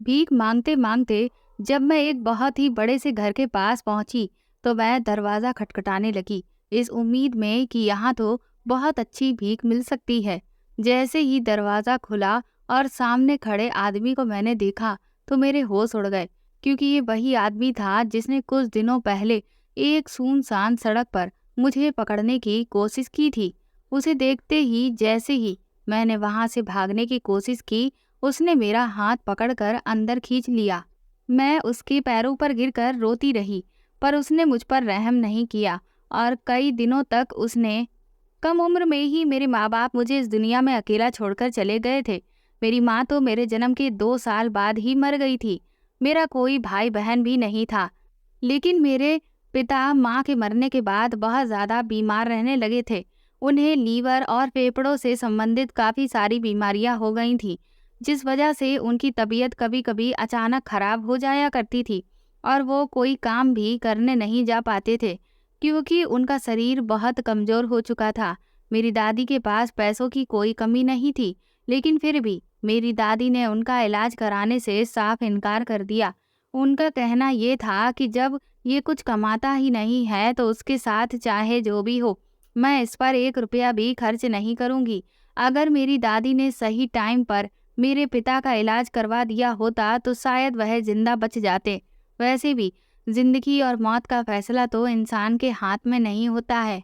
भीख मांगते मांगते जब मैं एक बहुत ही बड़े से घर के पास पहुंची तो मैं दरवाज़ा खटखटाने लगी, इस उम्मीद में कि यहाँ तो बहुत अच्छी भीख मिल सकती है। जैसे ही दरवाज़ा खुला और सामने खड़े आदमी को मैंने देखा तो मेरे होश उड़ गए, क्योंकि ये वही आदमी था जिसने कुछ दिनों पहले एक सुनसान सड़क पर मुझे पकड़ने की कोशिश की थी। उसे देखते ही जैसे ही मैंने वहां से भागने की कोशिश की, उसने मेरा हाथ पकड़कर अंदर खींच लिया। मैं उसके पैरों पर गिरकर रोती रही, पर उसने मुझ पर रहम नहीं किया और कई दिनों तक उसने कम उम्र में ही मेरे माँ-बाप मुझे इस दुनिया में अकेला छोड़कर चले गए थे। मेरी माँ तो मेरे जन्म के 2 साल बाद ही मर गई थी। मेरा कोई भाई-बहन भी नहीं था। लेकिन मेरे पिता माँ के मरने के बाद बहुत ज़्यादा बीमार रहने लगे थे। उन्हें लीवर और फेफड़ों से संबंधित काफ़ी सारी बीमारियाँ हो गई थीं, जिस वजह से उनकी तबीयत कभी-कभी अचानक खराब हो जाया करती थी और वो कोई काम भी करने नहीं जा पाते थे, क्योंकि उनका शरीर बहुत कमज़ोर हो चुका था। मेरी दादी के पास पैसों की कोई कमी नहीं थी, लेकिन फिर भी मेरी दादी ने उनका इलाज कराने से साफ इनकार कर दिया। उनका कहना ये था कि जब ये कुछ कमाता ही नहीं है तो उसके साथ चाहे जो भी हो, मैं इस पर 1 रुपया भी खर्च नहीं करूँगी। अगर मेरी दादी ने सही टाइम पर मेरे पिता का इलाज करवा दिया होता तो शायद वह ज़िंदा बच जाते। वैसे भी ज़िंदगी और मौत का फैसला तो इंसान के हाथ में नहीं होता है।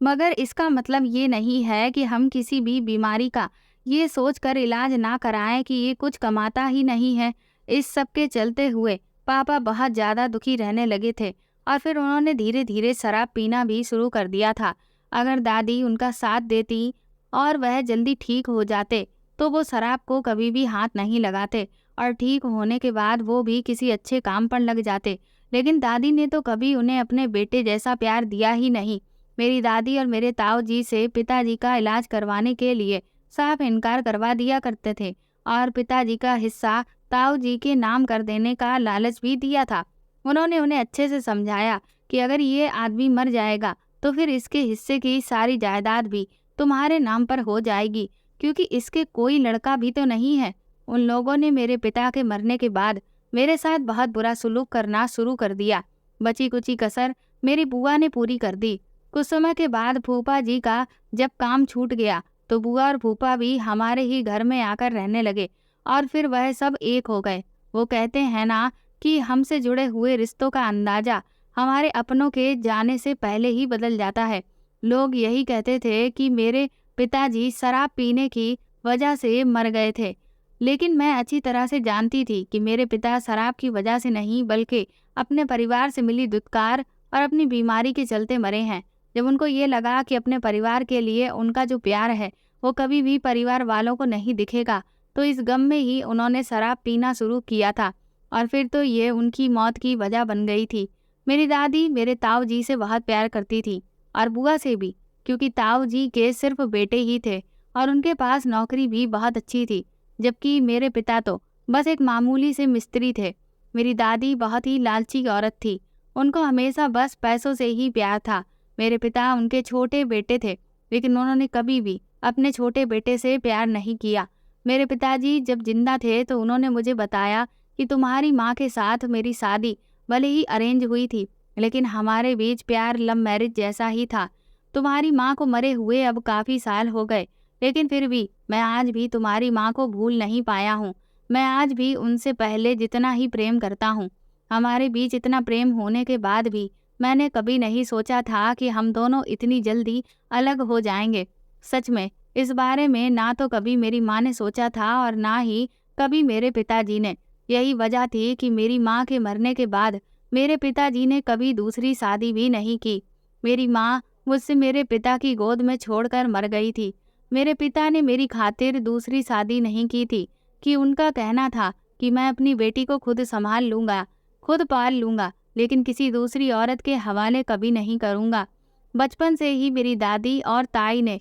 मगर इसका मतलब ये नहीं है कि हम किसी भी बीमारी का ये सोचकर इलाज ना कराएं कि ये कुछ कमाता ही नहीं है। इस सब के चलते हुए पापा बहुत ज़्यादा दुखी रहने लगे थे और फिर उन्होंने धीरे धीरे शराब पीना भी शुरू कर दिया था। अगर दादी उनका साथ देती और वह जल्दी ठीक हो जाते तो वो शराब को कभी भी हाथ नहीं लगाते और ठीक होने के बाद वो भी किसी अच्छे काम पर लग जाते। लेकिन दादी ने तो कभी उन्हें अपने बेटे जैसा प्यार दिया ही नहीं। मेरी दादी और मेरे ताऊ जी से पिताजी का इलाज करवाने के लिए साफ इनकार करवा दिया करते थे और पिताजी का हिस्सा ताऊ जी के नाम कर देने का लालच भी दिया था। उन्होंने उन्हें अच्छे से समझाया कि अगर ये आदमी मर जाएगा तो फिर इसके हिस्से की सारी जायदाद भी तुम्हारे नाम पर हो जाएगी, क्योंकि इसके कोई लड़का भी तो नहीं है। उन लोगों ने मेरे पिता के मरने के बाद मेरे साथ बहुत बुरा सलूक करना शुरू कर दिया। बची कुची कसर मेरी बुआ ने पूरी कर दी। कुछ समय के बाद फूफा जी का जब काम छूट गया तो बुआ और फूफा भी हमारे ही घर में आकर रहने लगे और फिर वह सब एक हो गए। वो कहते हैं ना कि हमसे जुड़े हुए रिश्तों का अंदाजा हमारे अपनों के जाने से पहले ही बदल जाता है। लोग यही कहते थे कि मेरे पिताजी शराब पीने की वजह से मर गए थे, लेकिन मैं अच्छी तरह से जानती थी कि मेरे पिता शराब की वजह से नहीं बल्कि अपने परिवार से मिली दुत्कार और अपनी बीमारी के चलते मरे हैं। जब उनको ये लगा कि अपने परिवार के लिए उनका जो प्यार है वो कभी भी परिवार वालों को नहीं दिखेगा, तो इस गम में ही उन्होंने शराब पीना शुरू किया था और फिर तो ये उनकी मौत की वजह बन गई थी। मेरी दादी मेरे ताऊ जी से बहुत प्यार करती थी और बुआ से भी, क्योंकि ताऊ जी के सिर्फ बेटे ही थे और उनके पास नौकरी भी बहुत अच्छी थी, जबकि मेरे पिता तो बस एक मामूली से मिस्त्री थे। मेरी दादी बहुत ही लालची औरत थी, उनको हमेशा बस पैसों से ही प्यार था। मेरे पिता उनके छोटे बेटे थे, लेकिन उन्होंने कभी भी अपने छोटे बेटे से प्यार नहीं किया। मेरे पिताजी जब जिंदा थे तो उन्होंने मुझे बताया कि तुम्हारी माँ के साथ मेरी शादी भले ही अरेंज हुई थी, लेकिन हमारे बीच प्यार लव मैरिज जैसा ही था। तुम्हारी माँ को मरे हुए अब काफ़ी साल हो गए, लेकिन फिर भी मैं आज भी तुम्हारी माँ को भूल नहीं पाया हूँ। मैं आज भी उनसे पहले जितना ही प्रेम करता हूँ। हमारे बीच इतना प्रेम होने के बाद भी मैंने कभी नहीं सोचा था कि हम दोनों इतनी जल्दी अलग हो जाएंगे। सच में इस बारे में ना तो कभी मेरी माँ ने सोचा था और ना ही कभी मेरे पिताजी ने। यही वजह थी कि मेरी माँ के मरने के बाद मेरे पिताजी ने कभी दूसरी शादी भी नहीं की। मेरी माँ मुझसे मेरे पिता की गोद में छोड़कर मर गई थी। मेरे पिता ने मेरी खातिर दूसरी शादी नहीं की थी कि उनका कहना था कि मैं अपनी बेटी को खुद संभाल लूँगा, खुद पाल लूँगा, लेकिन किसी दूसरी औरत के हवाले कभी नहीं करूँगा। बचपन से ही मेरी दादी और ताई ने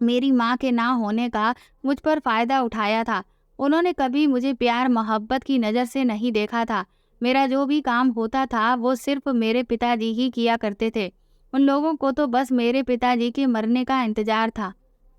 मेरी माँ के ना होने का मुझ पर फ़ायदा उठाया था। उन्होंने कभी मुझे प्यार मोहब्बत की नज़र से नहीं देखा था। मेरा जो भी काम होता था वो सिर्फ मेरे पिताजी ही किया करते थे। उन लोगों को तो बस मेरे पिताजी के मरने का इंतज़ार था,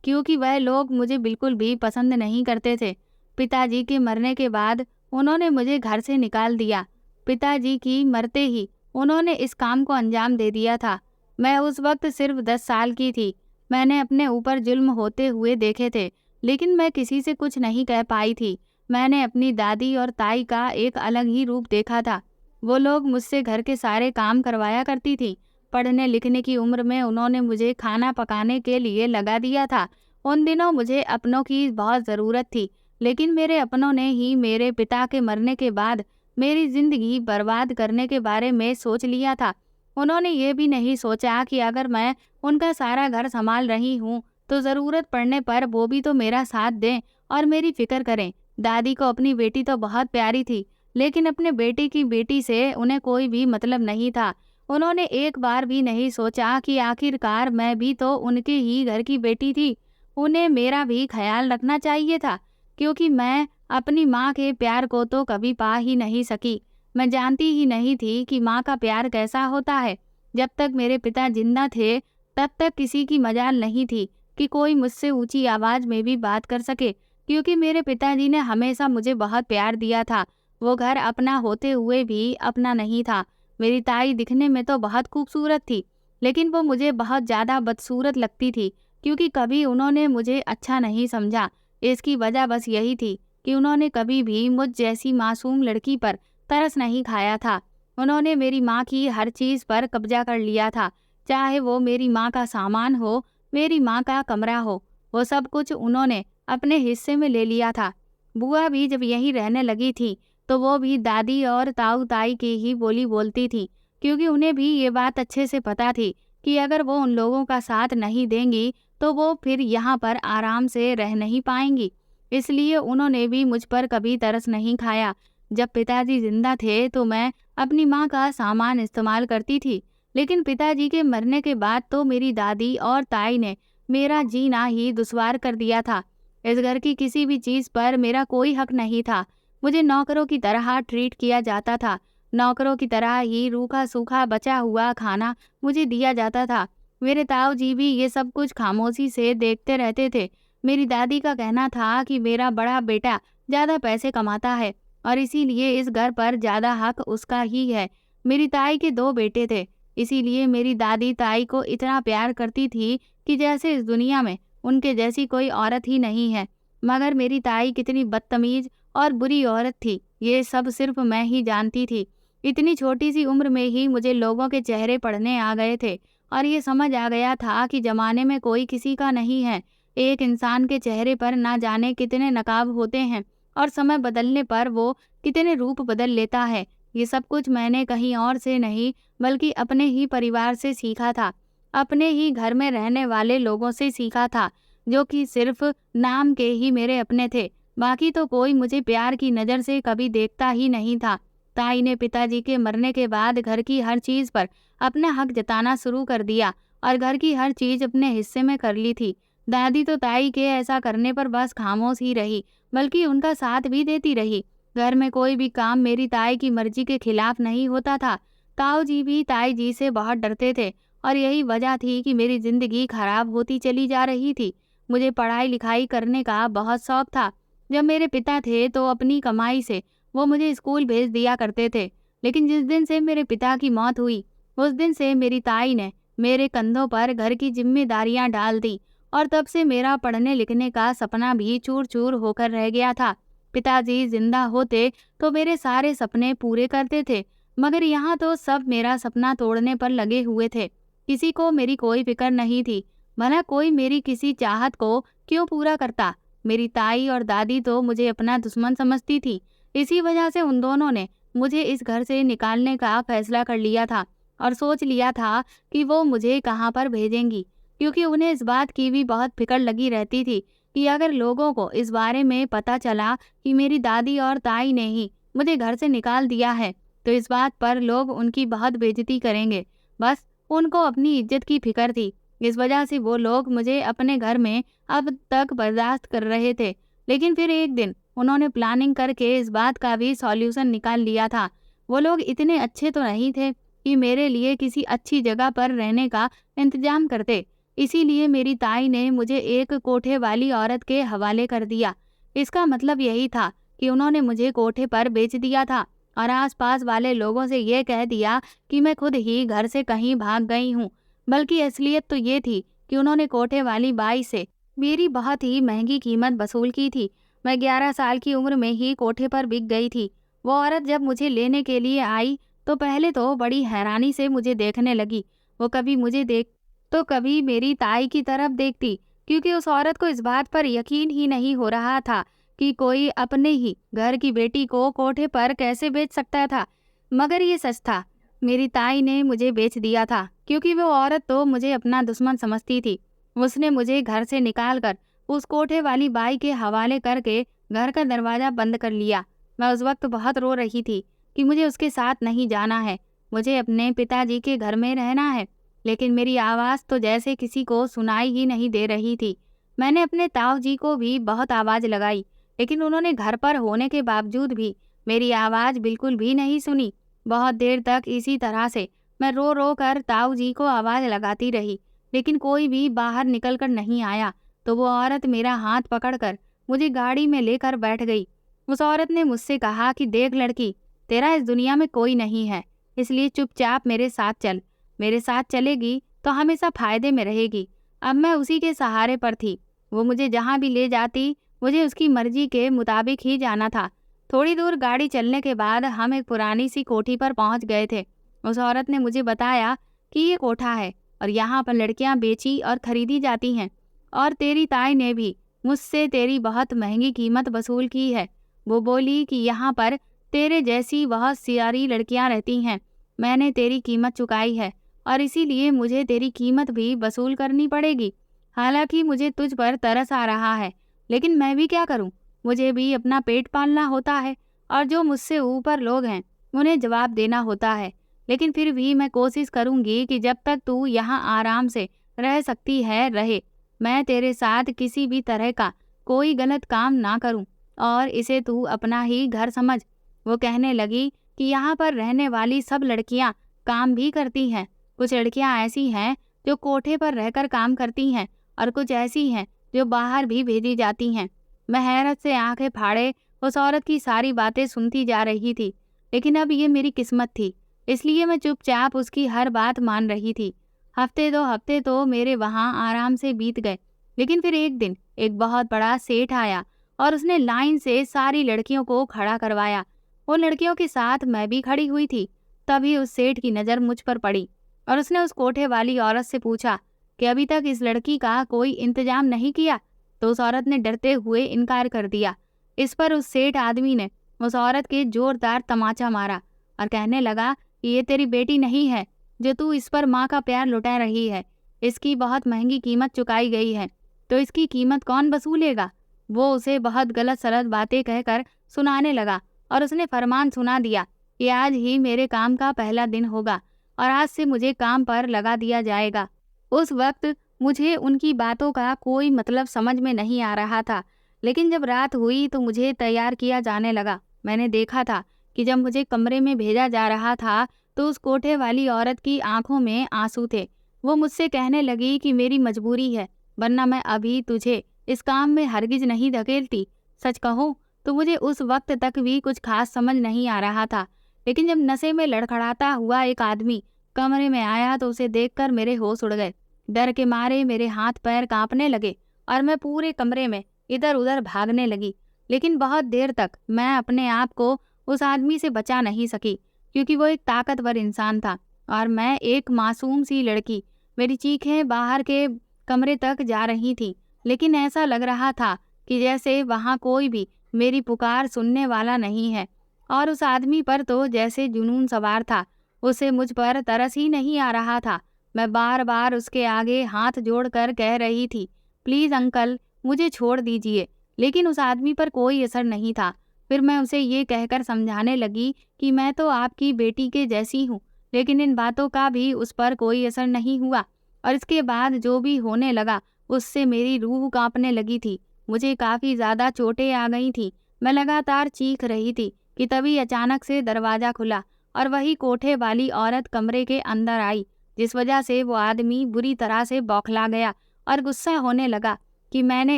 क्योंकि वह लोग मुझे बिल्कुल भी पसंद नहीं करते थे। पिताजी के मरने के बाद उन्होंने मुझे घर से निकाल दिया। पिताजी की मरते ही उन्होंने इस काम को अंजाम दे दिया था। मैं उस वक्त सिर्फ 10 साल की थी। मैंने अपने ऊपर जुल्म होते हुए देखे थे, लेकिन मैं किसी से कुछ नहीं कह पाई थी। मैंने अपनी दादी और ताई का एक अलग ही रूप देखा था। वो लोग मुझसे घर के सारे काम करवाया करती थी। पढ़ने लिखने की उम्र में उन्होंने मुझे खाना पकाने के लिए लगा दिया था। उन दिनों मुझे अपनों की बहुत ज़रूरत थी, लेकिन मेरे अपनों ने ही मेरे पिता के मरने के बाद मेरी ज़िंदगी बर्बाद करने के बारे में सोच लिया था। उन्होंने ये भी नहीं सोचा कि अगर मैं उनका सारा घर संभाल रही हूँ, तो ज़रूरत पड़ने पर वो भी तो मेरा साथ दें और मेरी फ़िक्र करें। दादी को अपनी बेटी तो बहुत प्यारी थी, लेकिन अपने बेटे की बेटी से उन्हें कोई भी मतलब नहीं था। उन्होंने एक बार भी नहीं सोचा कि आखिरकार मैं भी तो उनके ही घर की बेटी थी। उन्हें मेरा भी ख्याल रखना चाहिए था, क्योंकि मैं अपनी माँ के प्यार को तो कभी पा ही नहीं सकी। मैं जानती ही नहीं थी कि माँ का प्यार कैसा होता है। जब तक मेरे पिता जिंदा थे, तब तक किसी की मजाल नहीं थी कि कोई मुझसे ऊंची आवाज में भी बात कर सके, क्योंकि मेरे पिताजी ने हमेशा मुझे बहुत प्यार दिया था। वो घर अपना होते हुए भी अपना नहीं था। मेरी ताई दिखने में तो बहुत खूबसूरत थी, लेकिन वो मुझे बहुत ज़्यादा बदसूरत लगती थी, क्योंकि कभी उन्होंने मुझे अच्छा नहीं समझा। इसकी वजह बस यही थी कि उन्होंने कभी भी मुझ जैसी मासूम लड़की पर तरस नहीं खाया था। उन्होंने मेरी माँ की हर चीज़ पर कब्जा कर लिया था, चाहे वो मेरी माँ का सामान हो, मेरी माँ का कमरा हो, वो सब कुछ उन्होंने अपने हिस्से में ले लिया था। बुआ भी जब यहीं रहने लगी थी, तो वो भी दादी और ताऊ ताई की ही बोली बोलती थी, क्योंकि उन्हें भी ये बात अच्छे से पता थी कि अगर वो उन लोगों का साथ नहीं देंगी, तो वो फिर यहाँ पर आराम से रह नहीं पाएंगी। इसलिए उन्होंने भी मुझ पर कभी तरस नहीं खाया। जब पिताजी जिंदा थे तो मैं अपनी माँ का सामान इस्तेमाल करती थी, लेकिन पिताजी के मरने के बाद तो मेरी दादी और ताई ने मेरा जीना ही दुश्वार कर दिया था। इस घर की किसी भी चीज़ पर मेरा कोई हक नहीं था। मुझे नौकरों की तरह ट्रीट किया जाता था। नौकरों की तरह ही रूखा सूखा बचा हुआ खाना मुझे दिया जाता था। मेरे ताऊ जी भी ये सब कुछ खामोशी से देखते रहते थे। मेरी दादी का कहना था कि मेरा बड़ा बेटा ज़्यादा पैसे कमाता है और इसीलिए इस घर पर ज़्यादा हक उसका ही है। मेरी ताई के 2 बेटे थे, इसीलिए मेरी दादी ताई को इतना प्यार करती थी कि जैसे इस दुनिया में उनके जैसी कोई औरत ही नहीं है। मगर मेरी ताई कितनी बदतमीज और बुरी औरत थी, ये सब सिर्फ मैं ही जानती थी। इतनी छोटी सी उम्र में ही मुझे लोगों के चेहरे पढ़ने आ गए थे और ये समझ आ गया था कि जमाने में कोई किसी का नहीं है। एक इंसान के चेहरे पर ना जाने कितने नकाब होते हैं और समय बदलने पर वो कितने रूप बदल लेता है। ये सब कुछ मैंने कहीं और से नहीं, बल्कि अपने ही परिवार से सीखा था। अपने ही घर में रहने वाले लोगों से सीखा था, जो कि सिर्फ नाम के ही मेरे अपने थे। बाकी तो कोई मुझे प्यार की नज़र से कभी देखता ही नहीं था। ताई ने पिताजी के मरने के बाद घर की हर चीज़ पर अपना हक जताना शुरू कर दिया और घर की हर चीज़ अपने हिस्से में कर ली थी। दादी तो ताई के ऐसा करने पर बस खामोश ही रही, बल्कि उनका साथ भी देती रही। घर में कोई भी काम मेरी ताई की मर्जी के खिलाफ नहीं होता था। ताऊ जी भी ताई जी से बहुत डरते थे और यही वजह थी कि मेरी ज़िंदगी खराब होती चली जा रही थी। मुझे पढ़ाई लिखाई करने का बहुत शौक था। जब मेरे पिता थे तो अपनी कमाई से वो मुझे स्कूल भेज दिया करते थे, लेकिन जिस दिन से मेरे पिता की मौत हुई, उस दिन से मेरी ताई ने मेरे कंधों पर घर की जिम्मेदारियां डाल दी और तब से मेरा पढ़ने लिखने का सपना भी चूर चूर होकर रह गया था। पिताजी जिंदा होते तो मेरे सारे सपने पूरे करते थे, मगर यहाँ तो सब मेरा सपना तोड़ने पर लगे हुए थे। किसी को मेरी कोई फिक्र नहीं थी। भला कोई मेरी किसी चाहत को क्यों पूरा करता। मेरी ताई और दादी तो मुझे अपना दुश्मन समझती थी। इसी वजह से उन दोनों ने मुझे इस घर से निकालने का फैसला कर लिया था और सोच लिया था कि वो मुझे कहाँ पर भेजेंगी, क्योंकि उन्हें इस बात की भी बहुत फिक्र लगी रहती थी कि अगर लोगों को इस बारे में पता चला कि मेरी दादी और ताई ने ही मुझे घर से निकाल दिया है, तो इस बात पर लोग उनकी बहुत बेइज्जती करेंगे। बस उनको अपनी इज्जत की फिक्र थी। इस वजह से वो लोग मुझे अपने घर में अब तक बर्दाश्त कर रहे थे, लेकिन फिर एक दिन उन्होंने प्लानिंग करके इस बात का भी सॉल्यूशन निकाल लिया था। वो लोग इतने अच्छे तो नहीं थे कि मेरे लिए किसी अच्छी जगह पर रहने का इंतजाम करते। इसीलिए मेरी ताई ने मुझे एक कोठे वाली औरत के हवाले कर दिया। इसका मतलब यही था कि उन्होंने मुझे कोठे पर बेच दिया था और आसपास वाले लोगों से ये कह दिया कि मैं खुद ही घर से कहीं भाग गई हूँ। बल्कि असलियत तो ये थी कि उन्होंने कोठे वाली बाई से मेरी बहुत ही महंगी कीमत वसूल की थी। मैं 11 साल की उम्र में ही कोठे पर बिक गई थी। वो औरत जब मुझे लेने के लिए आई तो पहले तो बड़ी हैरानी से मुझे देखने लगी। वो कभी मुझे देख तो कभी मेरी ताई की तरफ देखती, क्योंकि उस औरत को इस बात पर यकीन ही नहीं हो रहा था कि कोई अपने ही घर की बेटी को कोठे पर कैसे बेच सकता था। मगर ये सच था, मेरी ताई ने मुझे बेच दिया था, क्योंकि वो औरत तो मुझे अपना दुश्मन समझती थी। उसने मुझे घर से निकालकर उस कोठे वाली बाई के हवाले करके घर का दरवाजा बंद कर लिया। मैं उस वक्त बहुत रो रही थी कि मुझे उसके साथ नहीं जाना है, मुझे अपने पिताजी के घर में रहना है। लेकिन मेरी आवाज़ तो जैसे किसी को सुनाई ही नहीं दे रही थी। मैंने अपने ताऊ जी को भी बहुत आवाज़ लगाई, लेकिन उन्होंने घर पर होने के बावजूद भी मेरी आवाज़ बिल्कुल भी नहीं सुनी। बहुत देर तक इसी तरह से मैं रो रो कर ताऊ जी को आवाज़ लगाती रही, लेकिन कोई भी बाहर निकल कर नहीं आया। तो वो औरत मेरा हाथ पकड़कर मुझे गाड़ी में लेकर बैठ गई। उस औरत ने मुझसे कहा कि देख लड़की, तेरा इस दुनिया में कोई नहीं है, इसलिए चुपचाप मेरे साथ चल। मेरे साथ चलेगी तो हमेशा फायदे में रहेगी। अब मैं उसी के सहारे पर थी। वो मुझे जहाँ भी ले जाती, मुझे उसकी मर्जी के मुताबिक ही जाना था। थोड़ी दूर गाड़ी चलने के बाद हम एक पुरानी सी कोठी पर पहुंच गए थे। उस औरत ने मुझे बताया कि ये कोठा है और यहाँ पर लड़कियां बेची और खरीदी जाती हैं, और तेरी ताई ने भी मुझसे तेरी बहुत महंगी कीमत वसूल की है। वो बोली कि यहाँ पर तेरे जैसी बहुत सारी लड़कियां रहती हैं। मैंने तेरी कीमत चुकाई है और इसीलिए मुझे तेरी कीमत भी वसूल करनी पड़ेगी। हालांकि मुझे तुझ पर तरस आ रहा है, लेकिन मैं भी क्या करूं? मुझे भी अपना पेट पालना होता है और जो मुझसे ऊपर लोग हैं उन्हें जवाब देना होता है। लेकिन फिर भी मैं कोशिश करूंगी कि जब तक तू यहाँ आराम से रह सकती है रहे। मैं तेरे साथ किसी भी तरह का कोई गलत काम ना करूं और इसे तू अपना ही घर समझ। वो कहने लगी कि यहाँ पर रहने वाली सब लड़कियाँ काम भी करती हैं। कुछ लड़कियाँ ऐसी हैं जो कोठे पर रहकर काम करती हैं और कुछ ऐसी हैं जो बाहर भी भेजी जाती हैं। मैं हैरत से आंखें फाड़े उस औरत की सारी बातें सुनती जा रही थी, लेकिन अब ये मेरी किस्मत थी, इसलिए मैं चुपचाप उसकी हर बात मान रही थी। हफ्ते 2 हफ्ते तो मेरे वहाँ आराम से बीत गए, लेकिन फिर एक दिन एक बहुत बड़ा सेठ आया और उसने लाइन से सारी लड़कियों को खड़ा करवाया। वो लड़कियों के साथ मैं भी खड़ी हुई थी। तभी उस सेठ की नज़र मुझ पर पड़ी और उसने उस कोठे वाली औरत से पूछा कि अभी तक इस लड़की का कोई इंतजाम नहीं किया। तो उस औरत ने डरते हुए इनकार कर दिया। इस पर उस सेठ आदमी ने उस औरत के जोरदार तमाचा मारा और कहने लगा कि ये तेरी बेटी नहीं है जो तू इस पर माँ का प्यार लुटा रही है। इसकी बहुत महंगी कीमत चुकाई गई है, तो इसकी कीमत कौन वसूलेगा? वो उसे बहुत गलत सलत बातें कहकर सुनाने लगा और उसने फरमान सुना दिया कि आज ही मेरे काम का पहला दिन होगा और आज से मुझे काम पर लगा दिया जाएगा। उस वक्त मुझे उनकी बातों का कोई मतलब समझ में नहीं आ रहा था, लेकिन जब रात हुई तो मुझे तैयार किया जाने लगा। मैंने देखा था कि जब मुझे कमरे में भेजा जा रहा था तो उस कोठे वाली औरत की आंखों में आंसू थे। वो मुझसे कहने लगी कि मेरी मजबूरी है, वरना मैं अभी तुझे इस काम में हरगिज नहीं धकेलती। सच कहूँ तो मुझे उस वक्त तक भी कुछ खास समझ नहीं आ रहा था, लेकिन जब नशे में लड़खड़ाता हुआ एक आदमी कमरे में आया तो उसे देखकर मेरे होश उड़ गए। डर के मारे मेरे हाथ पैर कांपने लगे और मैं पूरे कमरे में इधर उधर भागने लगी, लेकिन बहुत देर तक मैं अपने आप को उस आदमी से बचा नहीं सकी, क्योंकि वो एक ताकतवर इंसान था और मैं एक मासूम सी लड़की। मेरी चीखें बाहर के कमरे तक जा रही थी, लेकिन ऐसा लग रहा था कि जैसे वहाँ कोई भी मेरी पुकार सुनने वाला नहीं है। और उस आदमी पर तो जैसे जुनून सवार था, उसे मुझ पर तरस ही नहीं आ रहा था। मैं बार बार उसके आगे हाथ जोड़कर कह रही थी, प्लीज़ अंकल मुझे छोड़ दीजिए, लेकिन उस आदमी पर कोई असर नहीं था। फिर मैं उसे ये कहकर समझाने लगी कि मैं तो आपकी बेटी के जैसी हूँ, लेकिन इन बातों का भी उस पर कोई असर नहीं हुआ और इसके बाद जो भी होने लगा उससे मेरी रूह कांपने लगी थी। मुझे काफ़ी ज़्यादा चोटें आ गई थी। मैं लगातार चीख रही थी कि तभी अचानक से दरवाज़ा खुला और वही कोठे वाली औरत कमरे के अंदर आई, जिस वजह से वो आदमी बुरी तरह से बौखला गया और गुस्सा होने लगा कि मैंने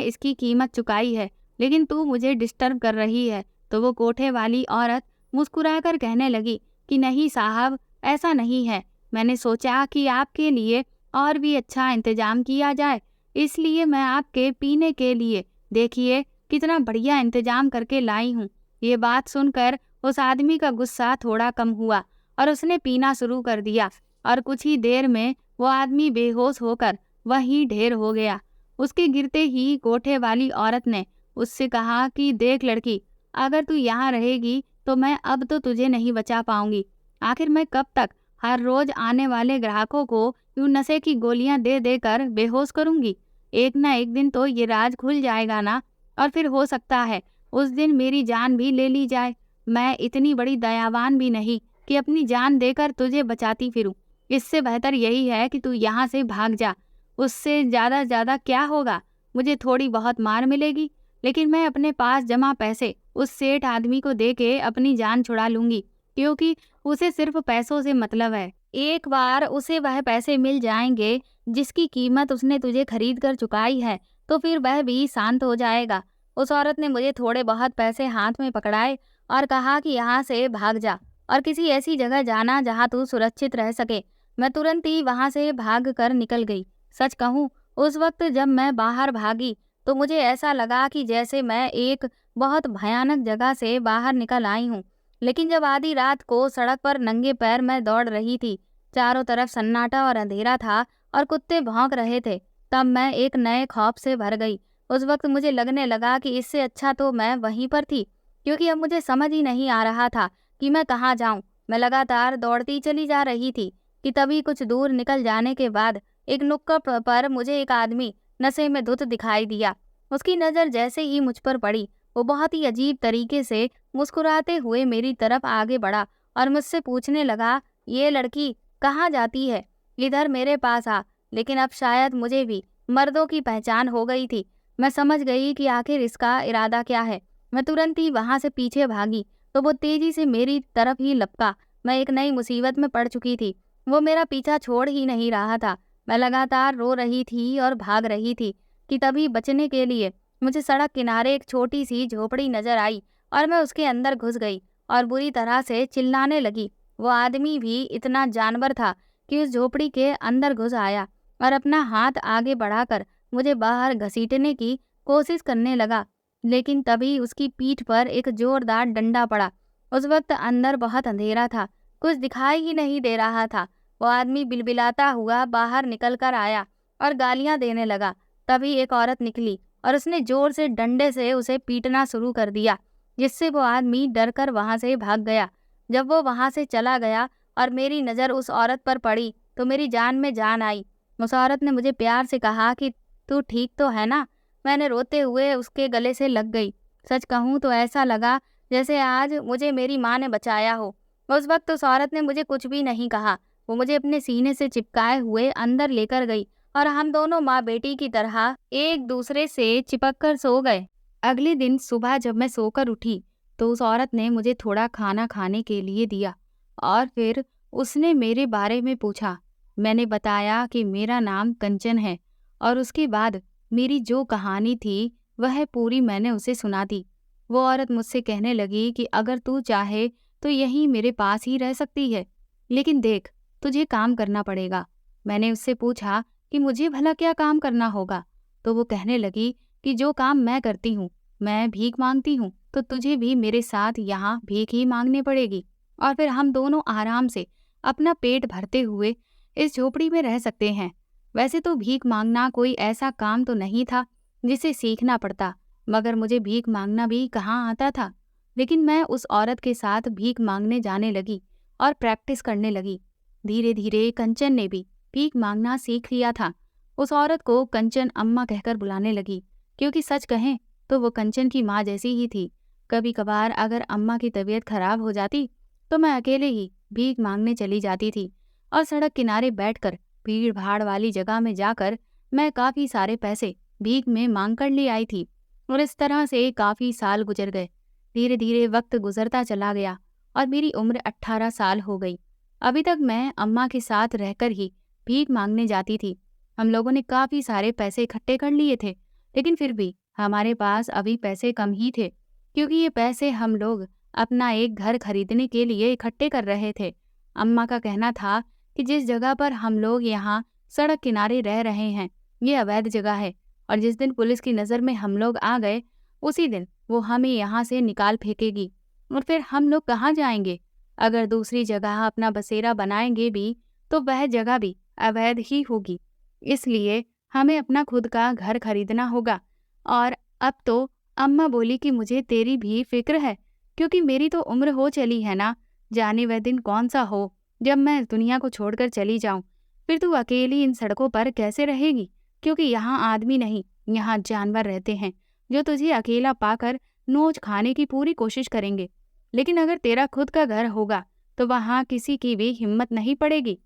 इसकी कीमत चुकाई है, लेकिन तू मुझे डिस्टर्ब कर रही है। तो वो कोठे वाली औरत मुस्कुराकर कहने लगी कि नहीं साहब, ऐसा नहीं है। मैंने सोचा कि आपके लिए और भी अच्छा इंतजाम किया जाए, इसलिए मैं आपके पीने के लिए देखिए कितना बढ़िया इंतजाम करके लाई हूँ। ये बात सुनकर उस आदमी का गुस्सा थोड़ा कम हुआ और उसने पीना शुरू कर दिया और कुछ ही देर में वो आदमी बेहोश होकर वहीं ढेर हो गया। उसके गिरते ही कोठे वाली औरत ने उससे कहा कि देख लड़की, अगर तू यहाँ रहेगी तो मैं अब तो तुझे नहीं बचा पाऊंगी। आखिर मैं कब तक हर रोज आने वाले ग्राहकों को यूं नशे की गोलियां दे देकर बेहोश करूंगी। एक ना एक दिन तो ये राज खुल जाएगा ना, और फिर हो सकता है उस दिन मेरी जान भी ले ली जाए। मैं इतनी बड़ी दयावान भी नहीं कि अपनी जान देकर तुझे बचाती फिरूं। इससे बेहतर यही है कि तू यहाँ से भाग जा। उससे ज्यादा क्या होगा, मुझे थोड़ी बहुत मार मिलेगी, लेकिन मैं अपने पास जमा पैसे उस सेठ आदमी को दे के अपनी जान छुड़ा लूंगी, क्योंकि उसे सिर्फ पैसों से मतलब है। एक बार उसे वह पैसे मिल जाएंगे जिसकी कीमत उसने तुझे खरीद कर चुकाई है, तो फिर वह भी शांत हो जाएगा। उस औरत ने मुझे थोड़े बहुत पैसे हाथ में पकड़ाए और कहा कि यहाँ से भाग जा और किसी ऐसी जगह जाना जहाँ तू सुरक्षित रह सके। मैं तुरंत ही वहाँ से भाग कर निकल गई। सच कहूँ, उस वक्त जब मैं बाहर भागी तो मुझे ऐसा लगा कि जैसे मैं एक बहुत भयानक जगह से बाहर निकल आई हूँ। लेकिन जब आधी रात को सड़क पर नंगे पैर मैं दौड़ रही थी, चारों तरफ सन्नाटा और अंधेरा था और कुत्ते भौंक रहे थे, तब मैं एक नए खौफ से भर गई। उस वक्त मुझे लगने लगा कि इससे अच्छा तो मैं वहीं पर थी, क्योंकि अब मुझे समझ ही नहीं आ रहा था कि मैं कहाँ जाऊं। मैं लगातार दौड़ती चली जा रही थी कि तभी कुछ दूर निकल जाने के बाद एक नुक्कड़ पर मुझे एक आदमी नशे में धुत दिखाई दिया। उसकी नज़र जैसे ही मुझ पर पड़ी, वो बहुत ही अजीब तरीके से मुस्कुराते हुए मेरी तरफ आगे बढ़ा और मुझसे पूछने लगा, ये लड़की कहाँ जाती है, इधर मेरे पास आ। लेकिन अब शायद मुझे भी मर्दों की पहचान हो गई थी। मैं समझ गई कि आखिर इसका इरादा क्या है। मैं तुरंत ही वहां से पीछे भागी तो वो तेजी से मेरी तरफ ही लपका। मैं एक नई मुसीबत में पड़ चुकी थी। वो मेरा पीछा छोड़ ही नहीं रहा था। मैं लगातार रो रही थी और भाग रही थी कि तभी बचने के लिए मुझे सड़क किनारे एक छोटी सी झोपड़ी नजर आई और मैं उसके अंदर घुस गई और बुरी तरह से चिल्लाने लगी। वो आदमी भी इतना जानवर था कि उस झोपड़ी के अंदर घुस आया और अपना हाथ आगे बढ़ाकर मुझे बाहर घसीटने की कोशिश करने लगा, लेकिन तभी उसकी पीठ पर एक जोरदार डंडा पड़ा। उस वक्त अंदर बहुत अंधेरा था, कुछ दिखाई ही नहीं दे रहा था। वो आदमी बिलबिलाता हुआ बाहर निकल कर आया और गालियां देने लगा। तभी एक औरत निकली और उसने जोर से डंडे से उसे पीटना शुरू कर दिया, जिससे वो आदमी डर कर वहां से भाग गया। जब वो वहां से चला गया और मेरी नज़र उस औरत पर पड़ी तो मेरी जान में जान आई। उस औरत ने मुझे प्यार से कहा कि तू ठीक तो है ना। मैंने रोते हुए उसके गले से लग गई। सच कहूँ तो ऐसा लगा जैसे आज मुझे मेरी माँ ने बचाया हो। उस वक्त उस औरत ने मुझे कुछ भी नहीं कहा। वो मुझे अपने सीने से चिपकाए हुए अंदर लेकर गई और हम दोनों माँ बेटी की तरह एक दूसरे से चिपक कर सो गए। अगले दिन सुबह जब मैं सोकर उठी तो उस औरत ने मुझे थोड़ा खाना खाने के लिए दिया और फिर उसने मेरे बारे में पूछा। मैंने बताया कि मेरा नाम कंचन है और उसके बाद मेरी जो कहानी थी वह पूरी मैंने उसे सुना दी। वो औरत मुझसे कहने लगी कि अगर तू चाहे तो यहीं मेरे पास ही रह सकती है, लेकिन देख तुझे काम करना पड़ेगा। मैंने उससे पूछा कि मुझे भला क्या काम करना होगा, तो वो कहने लगी कि जो काम मैं करती हूँ, मैं भीख मांगती हूँ, तो तुझे भी मेरे साथ यहाँ भीख ही मांगनी पड़ेगी और फिर हम दोनों आराम से अपना पेट भरते हुए इस झोपड़ी में रह सकते हैं। वैसे तो भीख मांगना कोई ऐसा काम तो नहीं था जिसे सीखना पड़ता, मगर मुझे भीख मांगना भी कहाँ आता था। लेकिन मैं उस औरत के साथ भीख मांगने जाने लगी और प्रैक्टिस करने लगी। धीरे धीरे कंचन ने भी भीख मांगना सीख लिया था। उस औरत को कंचन अम्मा कहकर बुलाने लगी, क्योंकि सच कहें तो वो कंचन की माँ जैसी ही थी। कभी कभार अगर अम्मा की तबीयत खराब हो जाती तो मैं अकेले ही भीख मांगने चली जाती थी और सड़क किनारे बैठकर भीड़ भाड़ वाली जगह में जाकर मैं काफी सारे पैसे भीख में मांग कर ले आई थी। और इस तरह से काफी साल गुजर गए। धीरे धीरे वक्त गुजरता चला गया और मेरी उम्र 18 साल हो गई। अभी तक मैं अम्मा के साथ रहकर ही भीख मांगने जाती थी। हम लोगों ने काफी सारे पैसे इकट्ठे कर लिए थे, लेकिन फिर भी हमारे पास अभी पैसे कम ही थे। क्योंकि ये पैसे हम लोग अपना एक घर खरीदने के लिए इकट्ठे कर रहे थे। अम्मा का कहना था कि जिस जगह पर हम लोग यहाँ सड़क किनारे रह रहे हैं, ये अवैध जगह है और जिस दिन पुलिस की नज़र में हम लोग आ गए, उसी दिन वो हमें यहाँ से निकाल फेंकेगी और फिर हम लोग कहाँ जाएंगे? अगर दूसरी जगह अपना बसेरा बनाएंगे भी, तो वह जगह भी अवैध ही होगी। इसलिए हमें अपना खुद का घर खरीदना होगा। और अब तो अम्मा बोली कि मुझे तेरी भी फिक्र है, क्योंकि मेरी तो उम्र हो चली है ना। जाने वह दिन कौन सा हो जब मैं दुनिया को छोड़कर चली जाऊं। फिर तू अकेली इन सड़कों पर कैसे रहेगी? क्योंकि यहाँ आदमी नहीं, यहाँ जानवर रहते हैं जो तुझे अकेला पाकर नोच खाने की पूरी कोशिश करेंगे। लेकिन अगर तेरा खुद का घर होगा तो वहाँ किसी की भी हिम्मत नहीं पड़ेगी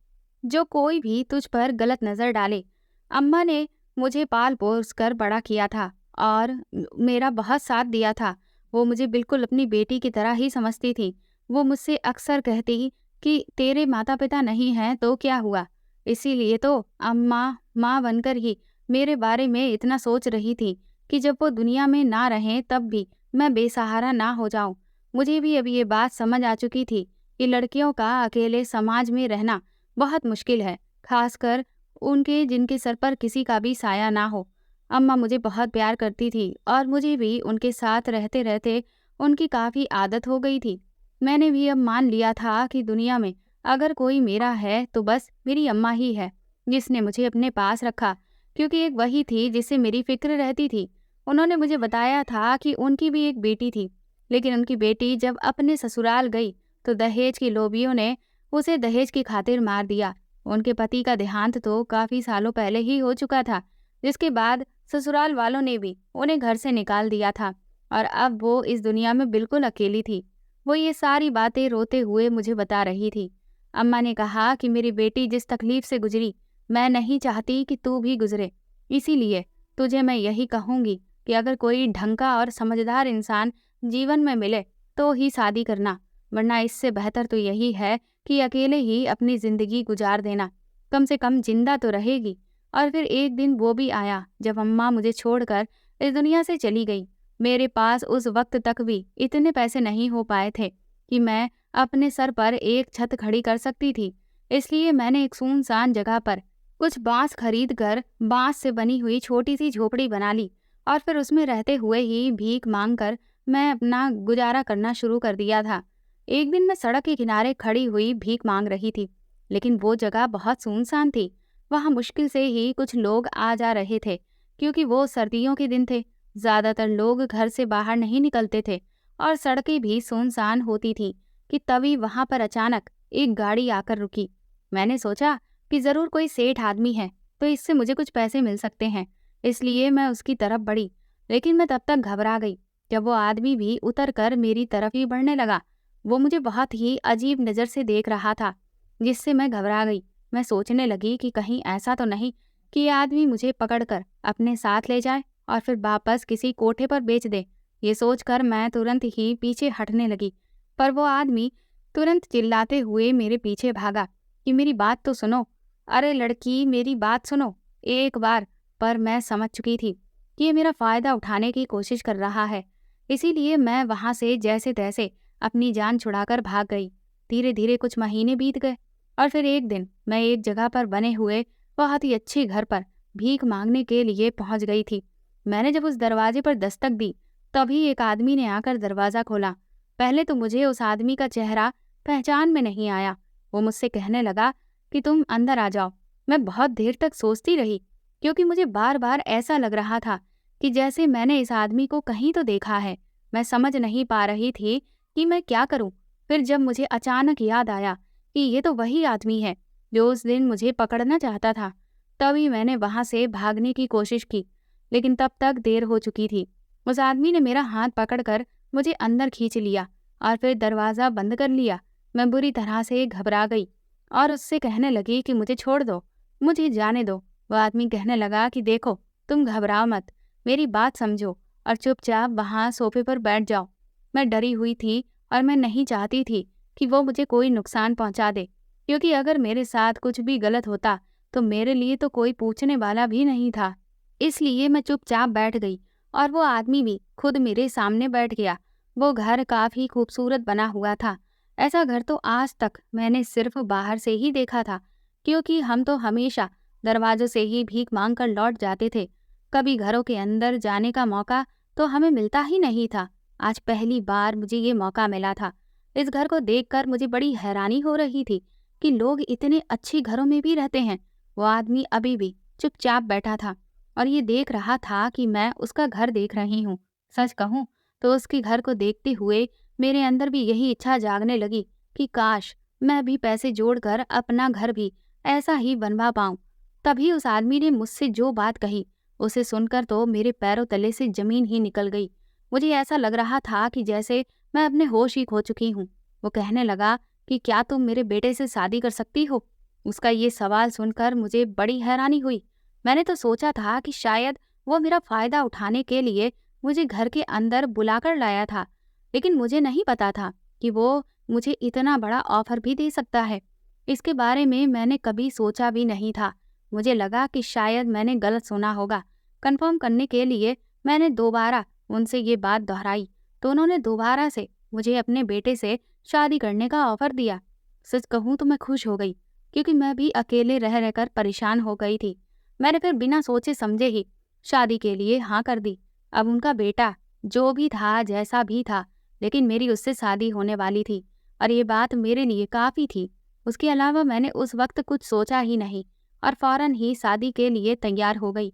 जो कोई भी तुझ पर गलत नजर डाले। अम्मा ने मुझे पाल पोस कर बड़ा किया था और मेरा बहुत साथ दिया था। वो मुझे बिल्कुल अपनी बेटी की तरह ही समझती थी। वो मुझसे अक्सर कहती कि तेरे माता पिता नहीं हैं तो क्या हुआ। इसीलिए तो अम्मा माँ बनकर ही मेरे बारे में इतना सोच रही थी कि जब वो दुनिया में ना रहें तब भी मैं बेसहारा ना हो जाऊं। मुझे भी अब ये बात समझ आ चुकी थी कि लड़कियों का अकेले समाज में रहना बहुत मुश्किल है, खासकर उनके जिनके सर पर किसी का भी साया ना हो। अम्मा मुझे बहुत प्यार करती थी और मुझे भी उनके साथ रहते रहते उनकी काफ़ी आदत हो गई थी। मैंने भी अब मान लिया था कि दुनिया में अगर कोई मेरा है तो बस मेरी अम्मा ही है, जिसने मुझे अपने पास रखा, क्योंकि एक वही थी जिससे मेरी फिक्र रहती थी। उन्होंने मुझे बताया था कि उनकी भी एक बेटी थी, लेकिन उनकी बेटी जब अपने ससुराल गई तो दहेज की लोभियों ने उसे दहेज की खातिर मार दिया। उनके पति का देहांत तो काफ़ी सालों पहले ही हो चुका था, जिसके बाद ससुराल वालों ने भी उन्हें घर से निकाल दिया था और अब वो इस दुनिया में बिल्कुल अकेली थी। वो ये सारी बातें रोते हुए मुझे बता रही थी। अम्मा ने कहा कि मेरी बेटी जिस तकलीफ से गुजरी, मैं नहीं चाहती कि तू भी गुजरे। इसीलिए तुझे मैं यही कहूँगी कि अगर कोई ढंग का और समझदार इंसान जीवन में मिले तो ही शादी करना, वरना इससे बेहतर तो यही है कि अकेले ही अपनी ज़िंदगी गुजार देना। कम से कम जिंदा तो रहेगी। और फिर एक दिन वो भी आया जब अम्मा मुझे छोड़कर इस दुनिया से चली गई। मेरे पास उस वक्त तक भी इतने पैसे नहीं हो पाए थे कि मैं अपने सर पर एक छत खड़ी कर सकती थी। इसलिए मैंने एक सुनसान जगह पर कुछ बांस खरीद कर बांस से बनी हुई छोटी सी झोपड़ी बना ली और फिर उसमें रहते हुए ही भीख मांग कर मैं अपना गुजारा करना शुरू कर दिया था। एक दिन मैं सड़क के किनारे खड़ी हुई भीख मांग रही थी, लेकिन वो जगह बहुत सुनसान थी। वहाँ मुश्किल से ही कुछ लोग आ जा रहे थे, क्योंकि वो सर्दियों के दिन थे। ज्यादातर लोग घर से बाहर नहीं निकलते थे और सड़कें भी सुनसान होती थीं कि तभी वहां पर अचानक एक गाड़ी आकर रुकी। मैंने सोचा कि जरूर कोई सेठ आदमी है, तो इससे मुझे कुछ पैसे मिल सकते हैं। इसलिए मैं उसकी तरफ बढ़ी, लेकिन मैं तब तक घबरा गई जब वो आदमी भी उतर कर मेरी तरफ ही बढ़ने लगा। वो मुझे बहुत ही अजीब नज़र से देख रहा था, जिससे मैं घबरा गई। मैं सोचने लगी कि कहीं ऐसा तो नहीं कि ये आदमी मुझे पकड़कर अपने साथ ले जाए और फिर वापस किसी कोठे पर बेच दे। ये सोचकर मैं तुरंत ही पीछे हटने लगी, पर वो आदमी तुरंत चिल्लाते हुए मेरे पीछे भागा कि मेरी बात तो सुनो, अरे लड़की मेरी बात सुनो एक बार। पर मैं समझ चुकी थी कि ये मेरा फ़ायदा उठाने की कोशिश कर रहा है, इसीलिए मैं वहाँ से जैसे तैसे अपनी जान छुड़ाकर भाग गई। धीरे धीरे कुछ महीने बीत गए और फिर एक दिन मैं एक जगह पर बने हुए बहुत ही अच्छे घर पर भीख मांगने के लिए पहुंच गई थी। मैंने जब उस दरवाजे पर दस्तक दी, तभी एक आदमी ने आकर दरवाज़ा खोला। पहले तो मुझे उस आदमी का चेहरा पहचान में नहीं आया। वो मुझसे कहने लगा कि तुम अंदर आ जाओ। मैं बहुत देर तक सोचती रही, क्योंकि मुझे बार बार ऐसा लग रहा था कि जैसे मैंने इस आदमी को कहीं तो देखा है। मैं समझ नहीं पा रही थी कि मैं क्या करूं। फिर जब मुझे अचानक याद आया कि ये तो वही आदमी है जो उस दिन मुझे पकड़ना चाहता था, तभी मैंने वहां से भागने की कोशिश की, लेकिन तब तक देर हो चुकी थी। उस आदमी ने मेरा हाथ पकड़कर मुझे अंदर खींच लिया और फिर दरवाज़ा बंद कर लिया। मैं बुरी तरह से घबरा गई और उससे कहने लगी कि मुझे छोड़ दो, मुझे जाने दो। वह आदमी कहने लगा कि देखो, तुम घबराओ मत, मेरी बात समझो और चुपचाप वहाँ सोफे पर बैठ जाओ। मैं डरी हुई थी और मैं नहीं चाहती थी कि वो मुझे कोई नुकसान पहुँचा दे, क्योंकि अगर मेरे साथ कुछ भी गलत होता तो मेरे लिए तो कोई पूछने वाला भी नहीं था। इसलिए मैं चुपचाप बैठ गई और वो आदमी भी खुद मेरे सामने बैठ गया वो घर काफ़ी खूबसूरत बना हुआ था। ऐसा घर तो आज तक मैंने सिर्फ बाहर से ही देखा था, क्योंकि हम तो हमेशा दरवाजों से ही भीख मांग कर लौट जाते थे। कभी घरों के अंदर जाने का मौका तो हमें मिलता ही नहीं था। आज पहली बार मुझे ये मौका मिला था। इस घर को देखकर मुझे बड़ी हैरानी हो रही थी कि लोग इतने अच्छे घरों में भी रहते हैं। वो आदमी अभी भी चुपचाप बैठा था और ये देख रहा था कि मैं उसका घर देख रही हूँ। सच कहूँ तो उसके घर को देखते हुए मेरे अंदर भी यही इच्छा जागने लगी कि काश मैं भी पैसे जोड़कर अपना घर भी ऐसा ही बनवा पाऊं। तभी उस आदमी ने मुझसे जो बात कही, उसे सुनकर तो मेरे पैरों तले से जमीन ही निकल गई। मुझे ऐसा लग रहा था कि जैसे मैं अपने होश ही खो चुकी हूँ। वो कहने लगा कि क्या तुम मेरे बेटे से शादी कर सकती हो? उसका ये सवाल सुनकर मुझे बड़ी हैरानी हुई। मैंने तो सोचा था कि शायद वो मेरा फायदा उठाने के लिए मुझे घर के अंदर बुलाकर लाया था, लेकिन मुझे नहीं पता था कि वो मुझे इतना बड़ा ऑफर भी दे सकता है। इसके बारे में मैंने कभी सोचा भी नहीं था। मुझे लगा कि शायद मैंने गलत सुना होगा। कंफर्म करने के लिए मैंने दोबारा उनसे ये बात दोहराई, तो उन्होंने दोबारा से मुझे अपने बेटे से शादी करने का ऑफर दिया। सच कहूँ तो मैं खुश हो गई, क्योंकि मैं भी अकेले रह रहकर परेशान हो गई थी। मैंने फिर बिना सोचे समझे ही शादी के लिए हाँ कर दी। अब उनका बेटा जो भी था, जैसा भी था, लेकिन मेरी उससे शादी होने वाली थी और ये बात मेरे लिए काफ़ी थी। उसके अलावा मैंने उस वक्त कुछ सोचा ही नहीं और फौरन ही शादी के लिए तैयार हो गई।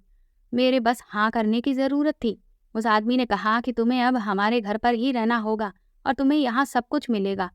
मेरे बस हाँ करने की ज़रूरत थी। उस आदमी ने कहा कि तुम्हें अब हमारे घर पर ही रहना होगा और तुम्हें यहाँ सब कुछ मिलेगा।